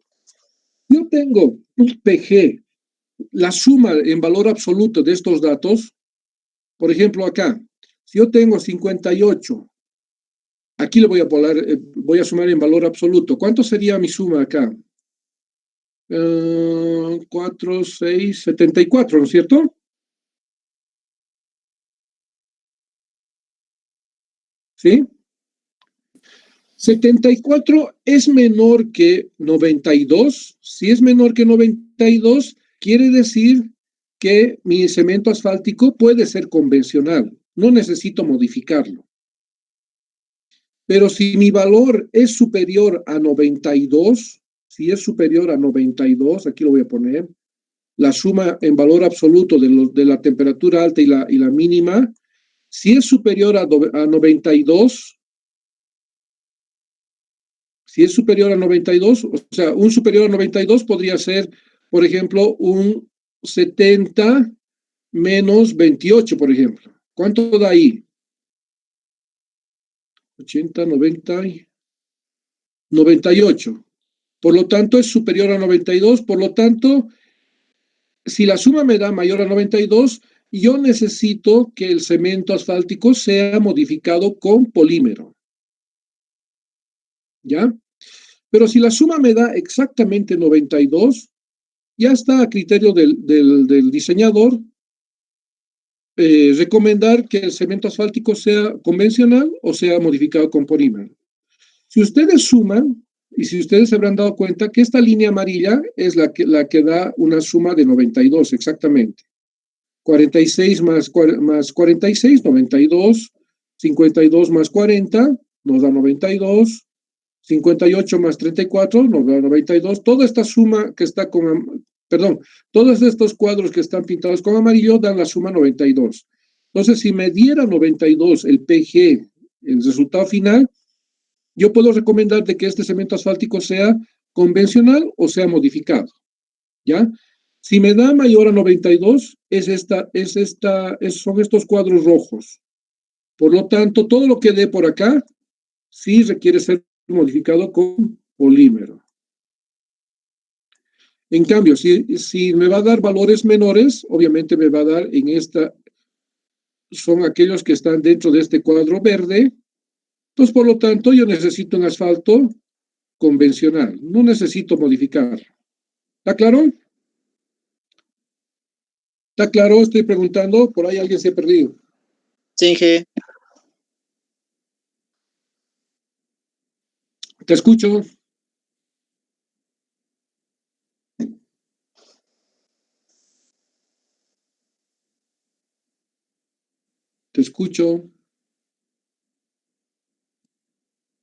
A: yo tengo un PG, la suma en valor absoluto de estos datos, por ejemplo acá, si yo tengo 58, aquí le voy a poner, voy a sumar en valor absoluto. ¿Cuánto sería mi suma acá? 4, 6, 74, ¿no es cierto? ¿Sí? 74 es menor que 92. Si es menor que 92, quiere decir que mi cemento asfáltico puede ser convencional. No necesito modificarlo. Pero si mi valor es superior a 92, si es superior a 92, aquí lo voy a poner, la suma en valor absoluto de la temperatura alta y la mínima, si es superior a 92, si es superior a 92, o sea, un superior a 92 podría ser, por ejemplo, un 70 menos 28, por ejemplo. ¿Cuánto da ahí? 80, 90, 98. Por lo tanto, es superior a 92. Por lo tanto, si la suma me da mayor a 92, yo necesito que el cemento asfáltico sea modificado con polímero. ¿Ya? Pero si la suma me da exactamente 92, ya está a criterio del diseñador recomendar que el cemento asfáltico sea convencional o sea modificado con polímero. Si ustedes suman, y si ustedes se habrán dado cuenta que esta línea amarilla es la que da una suma de 92 exactamente. 46 más 46, 92, 52 más 40 nos da 92, 58 más 34 nos da 92. Toda esta suma que está todos estos cuadros que están pintados con amarillo dan la suma 92. Entonces, si me diera 92 el PG, el resultado final, yo puedo recomendar de que este cemento asfáltico sea convencional o sea modificado, ¿ya? Si me da mayor a 92, son estos cuadros rojos. Por lo tanto, todo lo que dé por acá sí requiere ser modificado con polímero. En cambio, si me va a dar valores menores, obviamente me va a dar son aquellos que están dentro de este cuadro verde. Entonces, por lo tanto, yo necesito un asfalto convencional, no necesito modificar. ¿Está claro? ¿Está claro? Estoy preguntando, por ahí alguien se ha perdido.
D: Sí, Inge.
A: Te escucho. Te escucho.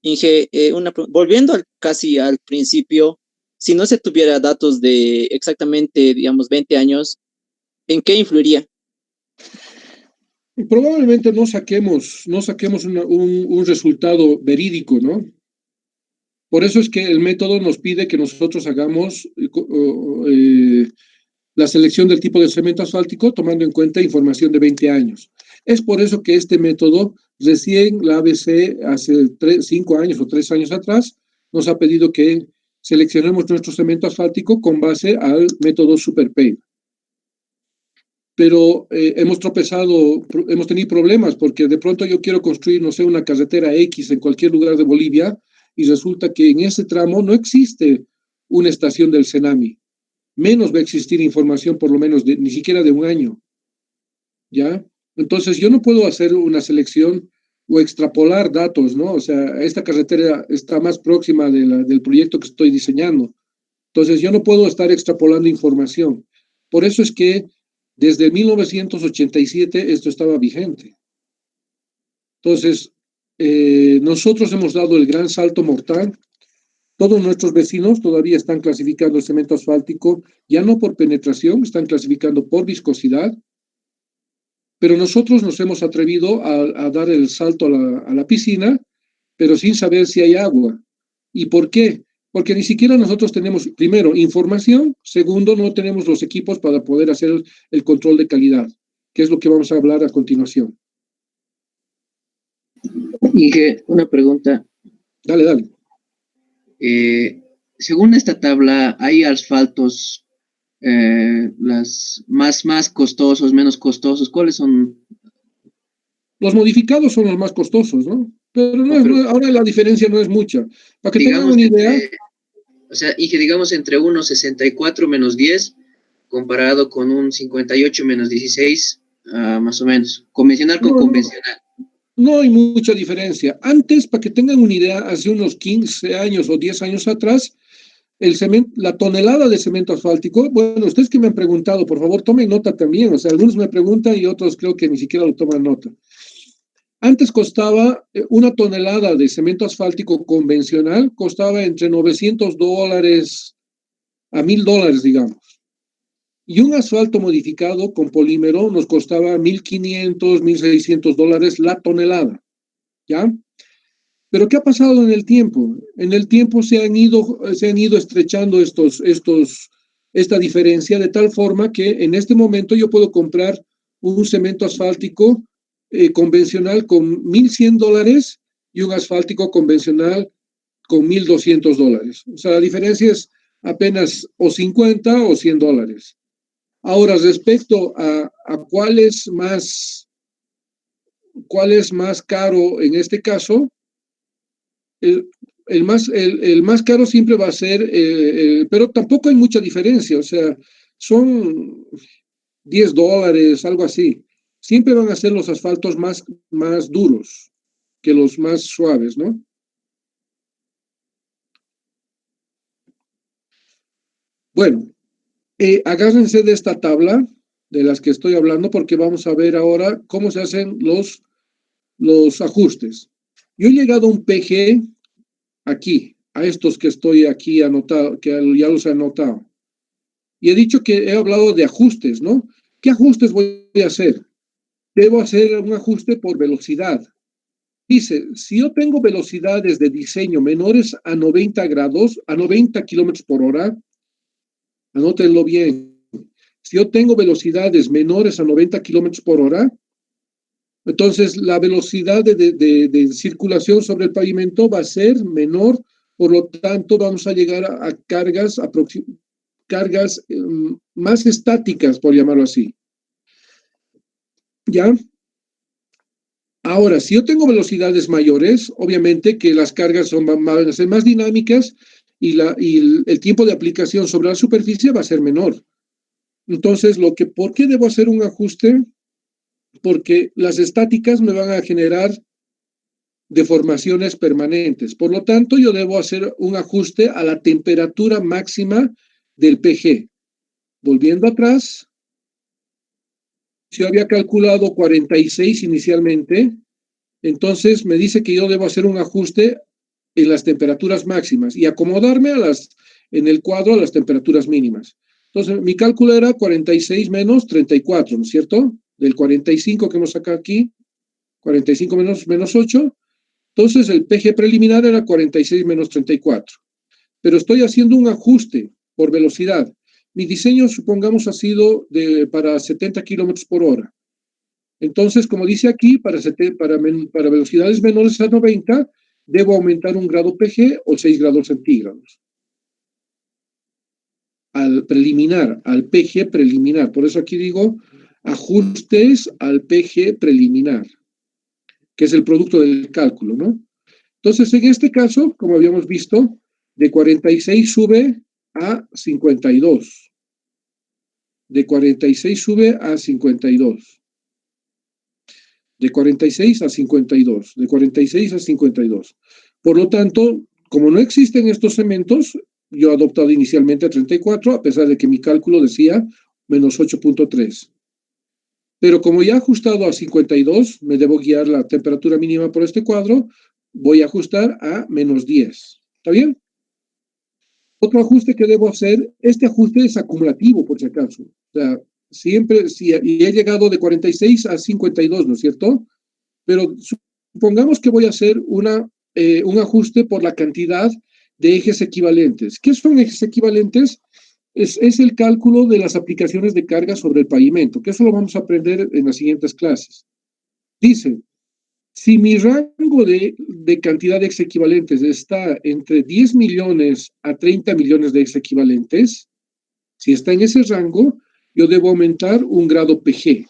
D: Inge, volviendo casi al principio, si no se tuviera datos de exactamente, digamos, 20 años, ¿en qué influiría?
A: Probablemente no saquemos un resultado verídico, ¿no? Por eso es que el método nos pide que nosotros hagamos la selección del tipo de cemento asfáltico tomando en cuenta información de 20 años. Es por eso que este método, recién la ABC hace 5 años o 3 años atrás, nos ha pedido que seleccionemos nuestro cemento asfáltico con base al método SuperPave. Pero hemos tenido problemas porque de pronto yo quiero construir, no sé, una carretera X en cualquier lugar de Bolivia y resulta que en ese tramo no existe una estación del Senami. Menos va a existir información, por lo menos, ni siquiera de un año. ¿Ya? Entonces, yo no puedo hacer una selección o extrapolar datos, ¿no? O sea, esta carretera está más próxima del proyecto que estoy diseñando. Entonces, yo no puedo estar extrapolando información. Por eso es que desde 1987 esto estaba vigente. Entonces, nosotros hemos dado el gran salto mortal. Todos nuestros vecinos todavía están clasificando el cemento asfáltico, ya no por penetración, están clasificando por viscosidad, pero nosotros nos hemos atrevido a dar el salto a la piscina, pero sin saber si hay agua. ¿Y por qué? Porque ni siquiera nosotros tenemos, primero, información, segundo, no tenemos los equipos para poder hacer el control de calidad, que es lo que vamos a hablar a continuación.
F: Inge, una pregunta.
A: Dale.
F: Según esta tabla, hay asfaltos las más costosos, menos costosos. ¿Cuáles son?
A: Los modificados son los más costosos, ¿no? Pero ahora la diferencia no es mucha. Para que tengan una idea.
F: O sea, y que digamos entre unos 64 menos 10 comparado con un 58 menos 16, más o menos. Convencional con convencional.
A: No hay mucha diferencia. Antes, para que tengan una idea, hace unos 15 años o 10 años atrás, la tonelada de cemento asfáltico, bueno, ustedes que me han preguntado, por favor, tomen nota también. O sea, algunos me preguntan y otros creo que ni siquiera lo toman nota. Antes costaba una tonelada de cemento asfáltico convencional, costaba entre $900 a $1,000, digamos. Y un asfalto modificado con polímero nos costaba $1,500, $1,600 la tonelada, ¿ya? Pero ¿qué ha pasado en el tiempo? En el tiempo se han ido estrechando esta diferencia de tal forma que en este momento yo puedo comprar un cemento asfáltico convencional con $1,100 y un asfáltico convencional con $1,200. O sea, la diferencia es apenas o 50 o $100. Ahora, respecto a cuál es más caro en este caso, el más caro siempre va a ser, pero tampoco hay mucha diferencia, o sea, son $10, algo así. Siempre van a ser los asfaltos más duros que los más suaves, ¿no? Bueno, agárrense de esta tabla de las que estoy hablando porque vamos a ver ahora cómo se hacen los ajustes. Yo he llegado a un PG aquí, a estos que estoy aquí anotado, que ya los he anotado. Y he dicho que he hablado de ajustes, ¿no? ¿Qué ajustes voy a hacer? Debo hacer un ajuste por velocidad. Dice, si yo tengo velocidades de diseño menores a 90 grados, a 90 kilómetros por hora, anótenlo bien. Si yo tengo velocidades menores a 90 kilómetros por hora, entonces la velocidad de circulación sobre el pavimento va a ser menor, por lo tanto vamos a llegar a cargas más estáticas, por llamarlo así. ¿Ya? Ahora, si yo tengo velocidades mayores, obviamente que las cargas van a ser más dinámicas y el tiempo de aplicación sobre la superficie va a ser menor. Entonces, ¿por qué debo hacer un ajuste? Porque las estáticas me van a generar deformaciones permanentes. Por lo tanto, yo debo hacer un ajuste a la temperatura máxima del PG. Volviendo atrás, si yo había calculado 46 inicialmente, entonces me dice que yo debo hacer un ajuste en las temperaturas máximas y acomodarme en el cuadro a las temperaturas mínimas. Entonces, mi cálculo era 46 menos 34, ¿no es cierto? Del 45 que hemos sacado aquí, 45 menos 8. Entonces, el PG preliminar era 46 menos 34. Pero estoy haciendo un ajuste por velocidad. Mi diseño, supongamos, ha sido para 70 kilómetros por hora. Entonces, como dice aquí, para velocidades menores a 90, debo aumentar 1 grado PG o 6 grados centígrados. Al PG preliminar. Por eso aquí digo ajustes al PG preliminar, que es el producto del cálculo, ¿no? Entonces, en este caso, como habíamos visto, de 46 sube a 52. De 46 sube a 52. De 46 a 52. De 46 a 52. Por lo tanto, como no existen estos cementos, yo he adoptado inicialmente 34, a pesar de que mi cálculo decía menos 8.3. Pero como ya he ajustado a 52, me debo guiar la temperatura mínima por este cuadro, voy a ajustar a menos 10. ¿Está bien? Otro ajuste que debo hacer, este ajuste es acumulativo, por si acaso. O sea, siempre, y he llegado de 46 a 52, ¿no es cierto? Pero supongamos que voy a hacer un ajuste por la cantidad de ejes equivalentes. ¿Qué son ejes equivalentes? Es el cálculo de las aplicaciones de carga sobre el pavimento, que eso lo vamos a aprender en las siguientes clases. Dice, si mi rango de cantidad de ejes equivalentes está entre 10 millones a 30 millones de ejes equivalentes, si está en ese rango, yo debo aumentar 1 grado PG.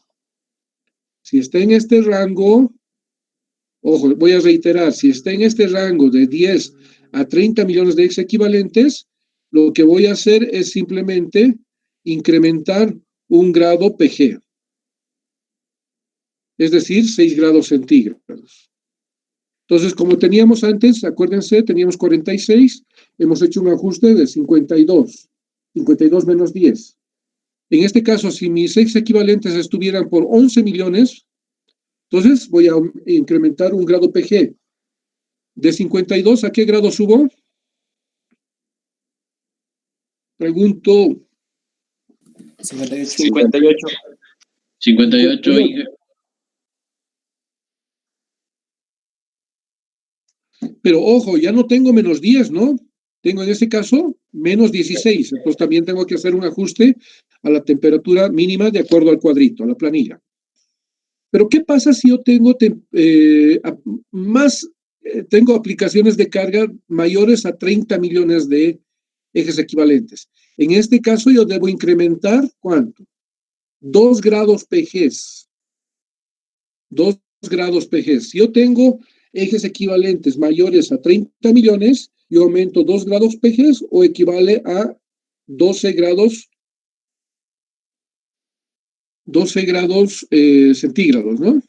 A: Si está en este rango, ojo, voy a reiterar, si está en este rango de 10 a 30 millones de ejes equivalentes, lo que voy a hacer es simplemente incrementar 1 grado PG. Es decir, 6 grados centígrados. Entonces, como teníamos antes, acuérdense, teníamos 46, hemos hecho un ajuste de 52. 52 menos 10. En este caso, si mis ejes equivalentes estuvieran por 11 millones, Entonces voy a incrementar un grado PG. ¿De 52 a qué grado subo? Pregunto.
C: 58.
B: 58. 58, Inge.
A: Pero ojo, ya no tengo menos 10, ¿no? Tengo en este caso menos 16. Entonces también tengo que hacer un ajuste a la temperatura mínima de acuerdo al cuadrito, a la planilla. Pero ¿qué pasa si yo tengo tengo aplicaciones de carga mayores a 30 millones de ejes equivalentes? En este caso yo debo incrementar, ¿cuánto? 2 grados PGs. 2 grados PGs. Si yo tengo ejes equivalentes mayores a 30 millones, yo aumento 2 grados PGs o equivale a 12 grados centígrados, ¿no?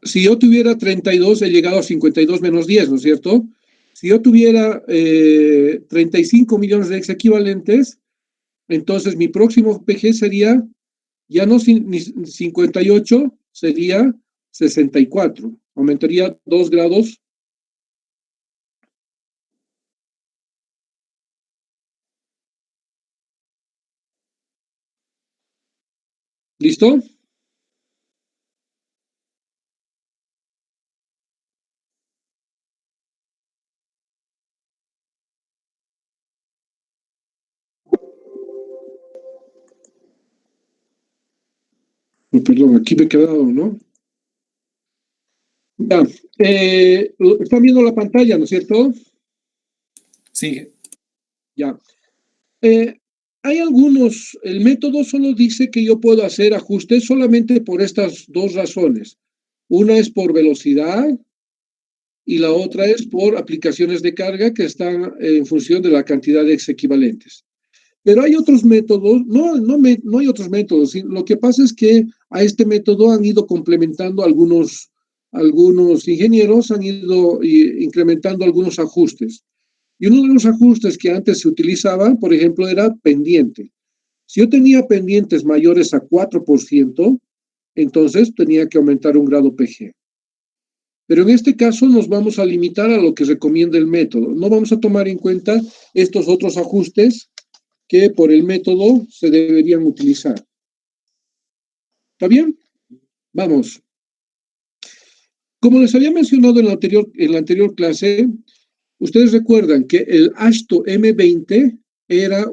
A: Si yo tuviera 32, he llegado a 52 menos 10, ¿no es cierto? Si yo tuviera 35 millones de ejes equivalentes, entonces mi próximo PG sería ya no 58, sería 64. Aumentaría 2 grados. ¿Listo? Oh, perdón, aquí me he quedado, ¿no? Ya, están viendo la pantalla, ¿no es cierto?
C: Sigue.
A: Ya. Hay algunos, el método solo dice que yo puedo hacer ajustes solamente por estas dos razones. Una es por velocidad y la otra es por aplicaciones de carga que están en función de la cantidad de ex equivalentes. Pero hay otros métodos, no hay otros métodos. Lo que pasa es que a este método han ido complementando algunos ingenieros, han ido incrementando algunos ajustes. Y uno de los ajustes que antes se utilizaban, por ejemplo, era pendiente. Si yo tenía pendientes mayores a 4%, entonces tenía que aumentar un grado PG. Pero en este caso nos vamos a limitar a lo que recomienda el método. No vamos a tomar en cuenta estos otros ajustes que por el método se deberían utilizar. ¿Está bien? Vamos. Como les había mencionado en la anterior clase, ustedes recuerdan que el AASHTO M20 era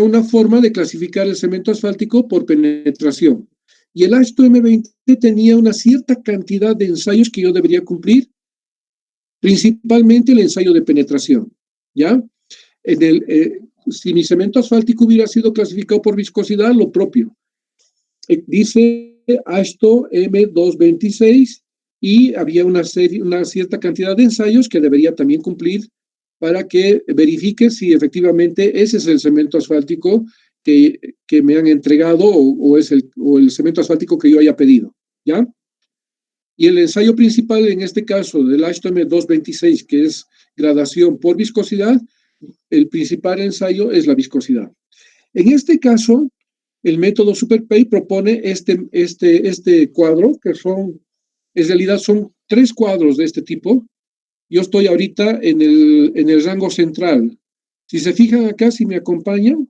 A: una forma de clasificar el cemento asfáltico por penetración. Y el AASHTO M20 tenía una cierta cantidad de ensayos que yo debería cumplir, principalmente el ensayo de penetración, ¿ya? Si mi cemento asfáltico hubiera sido clasificado por viscosidad, lo propio. Dice AASHTO M226 y había una cierta cantidad de ensayos que debería también cumplir para que verifique si efectivamente ese es el cemento asfáltico que me han entregado o el cemento asfáltico que yo haya pedido, ¿ya? Y el ensayo principal en este caso del AASHTO M226, que es gradación por viscosidad, el principal ensayo es la viscosidad. En este caso, el método SuperPay propone este cuadro, que en realidad son 3 cuadros de este tipo. Yo estoy ahorita en el rango central. Si se fijan acá, si me acompañan,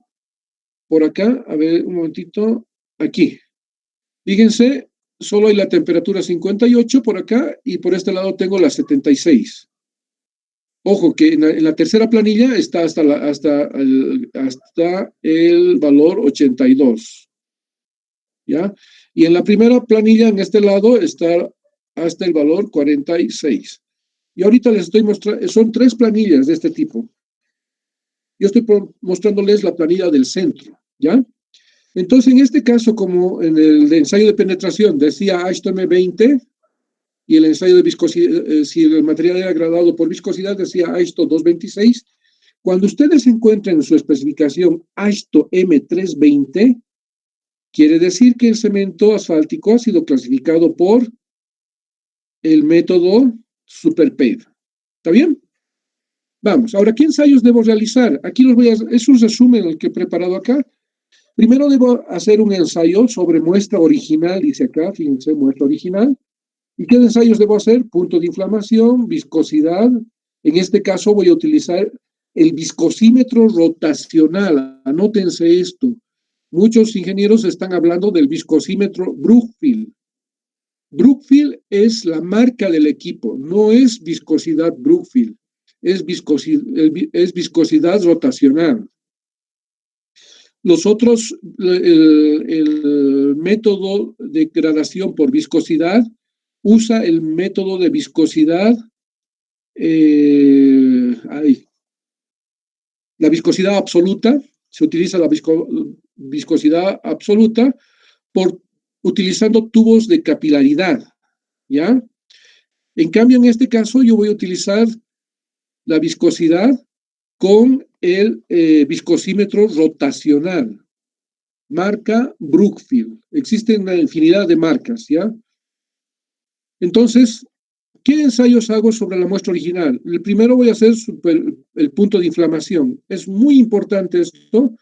A: por acá, a ver, un momentito, aquí. Fíjense, solo hay la temperatura 58 por acá y por este lado tengo la 76. Ojo, que en la tercera planilla está hasta el valor 82. ¿Ya? Y en la primera planilla, en este lado, está hasta el valor 46. Y ahorita les estoy mostrando, son 3 planillas de este tipo. Yo estoy mostrándoles la planilla del centro, ¿ya? Entonces, en este caso, como en el ensayo de penetración decía AASHTO M20, y el ensayo de viscosidad, si el material era gradado por viscosidad, decía AASHTO 226. Cuando ustedes encuentren su especificación AASHTO M320, quiere decir que el cemento asfáltico ha sido clasificado por el método SuperPave. ¿Está bien? Vamos, ahora, ¿qué ensayos debo realizar? Aquí es un resumen el que he preparado acá. Primero debo hacer un ensayo sobre muestra original, dice acá, fíjense, muestra original. ¿Y qué ensayos debo hacer? Punto de inflamación, viscosidad. En este caso voy a utilizar el viscosímetro rotacional. Anótense esto. Muchos ingenieros están hablando del viscosímetro Brookfield. Brookfield es la marca del equipo, no es viscosidad Brookfield, es viscosidad rotacional. Los otros, el método de gradación por viscosidad usa el método de viscosidad, la viscosidad absoluta, se utiliza la viscosidad absoluta utilizando tubos de capilaridad, ¿ya? En cambio, en este caso, yo voy a utilizar la viscosidad con el viscosímetro rotacional, marca Brookfield. Existen una infinidad de marcas, ¿ya? Entonces, ¿qué ensayos hago sobre la muestra original? El primero voy a hacer el punto de inflamación. Es muy importante esto.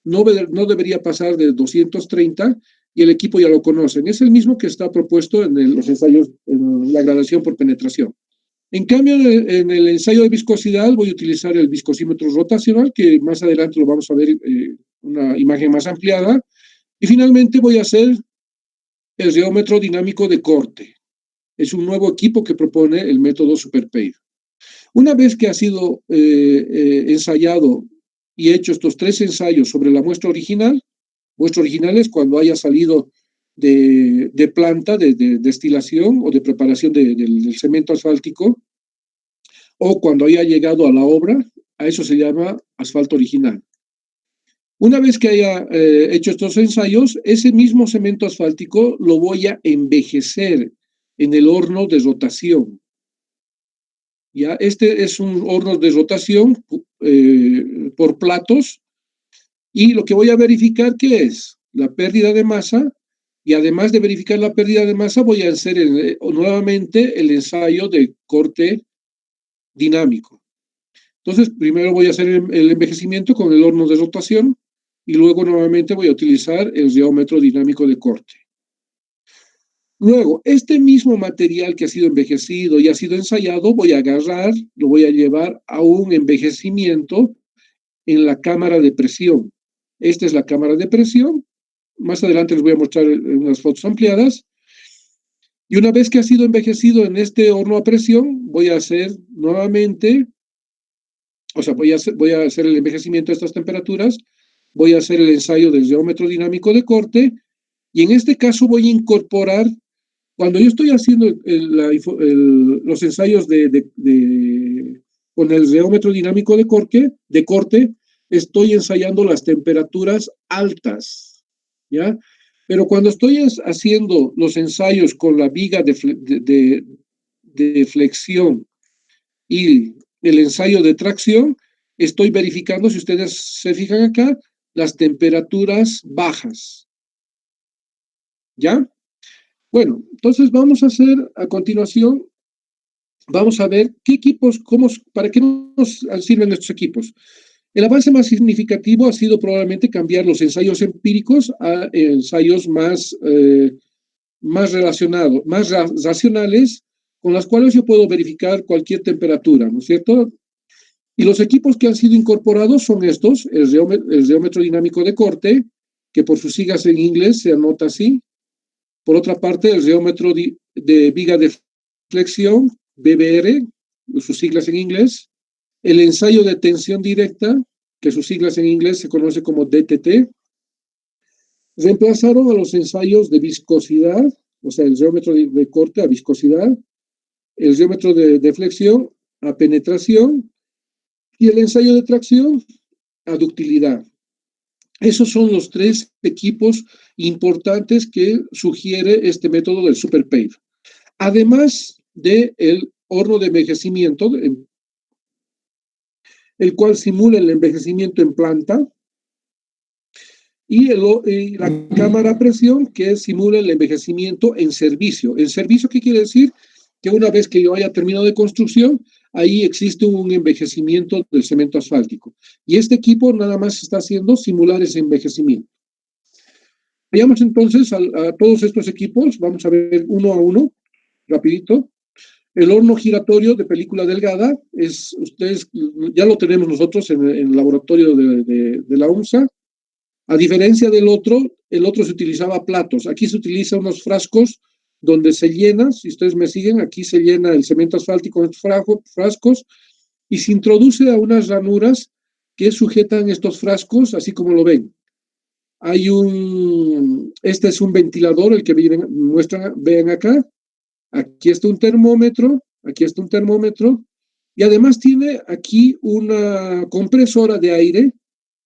A: No debería pasar de 230 y el equipo ya lo conocen. Es el mismo que está propuesto en los ensayos, en la gradación por penetración. En cambio, en el ensayo de viscosidad voy a utilizar el viscosímetro rotacional, que más adelante lo vamos a ver una imagen más ampliada. Y finalmente voy a hacer el reómetro dinámico de corte. Es un nuevo equipo que propone el método SuperPave. Una vez que ha sido ensayado y hecho estos 3 ensayos sobre la muestra original es cuando haya salido de planta, de destilación o de preparación del cemento asfáltico, o cuando haya llegado a la obra, a eso se llama asfalto original. Una vez que haya hecho estos ensayos, ese mismo cemento asfáltico lo voy a envejecer en el horno de rotación. ¿Ya? Este es un horno de rotación por platos, y lo que voy a verificar, ¿qué es? La pérdida de masa, y además de verificar la pérdida de masa, voy a hacer nuevamente el ensayo de corte dinámico. Entonces, primero voy a hacer el envejecimiento con el horno de rotación, y luego nuevamente voy a utilizar el reómetro dinámico de corte. Luego, este mismo material que ha sido envejecido y ha sido ensayado, voy a agarrar, lo voy a llevar a un envejecimiento en la cámara de presión. Esta es la cámara de presión. Más adelante les voy a mostrar unas fotos ampliadas. Y una vez que ha sido envejecido en este horno a presión, voy a hacer nuevamente, o sea, voy a hacer el envejecimiento a estas temperaturas, voy a hacer el ensayo del reómetro dinámico de corte, y en este caso voy a incorporar, cuando yo estoy haciendo los ensayos con el reómetro dinámico de corte, estoy ensayando las temperaturas altas, ¿ya? Pero cuando estoy haciendo los ensayos con la viga de flexión y el ensayo de tracción, estoy verificando, si ustedes se fijan acá, las temperaturas bajas, ¿ya? Bueno, entonces vamos a hacer a continuación, vamos a ver qué equipos, para qué nos sirven estos equipos. El avance más significativo ha sido probablemente cambiar los ensayos empíricos a ensayos más relacionados, más racionales, con las cuales yo puedo verificar cualquier temperatura, ¿no es cierto? Y los equipos que han sido incorporados son estos: el reómetro dinámico de corte, que por sus siglas en inglés se anota así. Por otra parte, el reómetro de viga de flexión, BBR, sus siglas en inglés. El ensayo de tensión directa, que sus siglas en inglés se conoce como DTT. Reemplazaron a los ensayos de viscosidad, o sea, el reómetro de corte a viscosidad, el reómetro de flexión a penetración, y el ensayo de tracción a ductilidad. Esos son los 3 equipos importantes que sugiere este método del SuperPave. Además del horno de envejecimiento, el cual simula el envejecimiento en planta, y la cámara a presión, que simula el envejecimiento en servicio. ¿En servicio qué quiere decir? que una vez que yo haya terminado de construcción, ahí existe un envejecimiento del cemento asfáltico. Y este equipo nada más está haciendo simular ese envejecimiento. Veamos entonces a todos estos equipos, vamos a ver uno a uno, rapidito. El horno giratorio de película delgada, ustedes ya lo tenemos nosotros en el laboratorio de la UNSA. A diferencia del otro, el otro se utilizaba platos. Aquí se utiliza unos frascos donde se llena, si ustedes me siguen, aquí se llena el cemento asfáltico en estos frascos y se introduce a unas ranuras que sujetan estos frascos, así como lo ven. Este es un ventilador, el que vean acá. Aquí está un termómetro, y además tiene aquí una compresora de aire,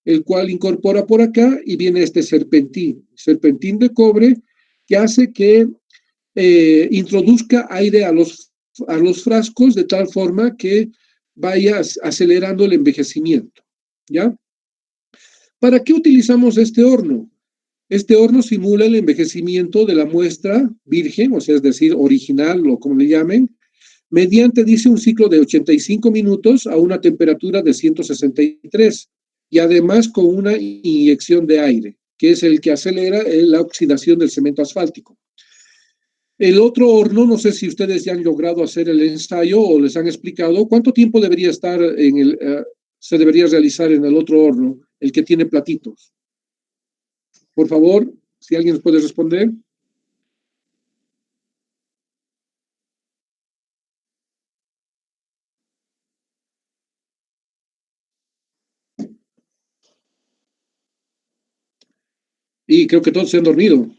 A: el cual incorpora por acá y viene este serpentín de cobre, que hace que introduzca aire a los frascos de tal forma que vaya acelerando el envejecimiento, ¿ya? ¿Para qué utilizamos este horno? Este horno simula el envejecimiento de la muestra virgen, o sea, es decir, original o como le llamen, mediante, dice, un ciclo de 85 minutos a una temperatura de 163 y además con una inyección de aire, que es el que acelera la oxidación del cemento asfáltico. El otro horno, no sé si ustedes ya han logrado hacer el ensayo o les han explicado cuánto tiempo debería estar se debería realizar en el otro horno, el que tiene platitos. Por favor, si alguien nos puede responder. Y creo que todos se han dormido.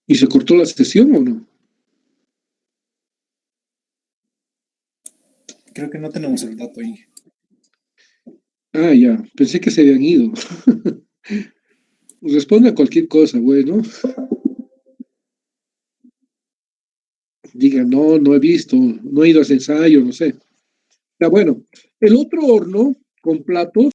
A: ¿Y se cortó la sesión o no?
C: Creo que no tenemos el dato ahí.
A: Ah, ya, pensé que se habían ido. Responde a cualquier cosa, bueno. Diga, no he visto, no he ido a ese ensayo, no sé. Ya, bueno, el otro horno con platos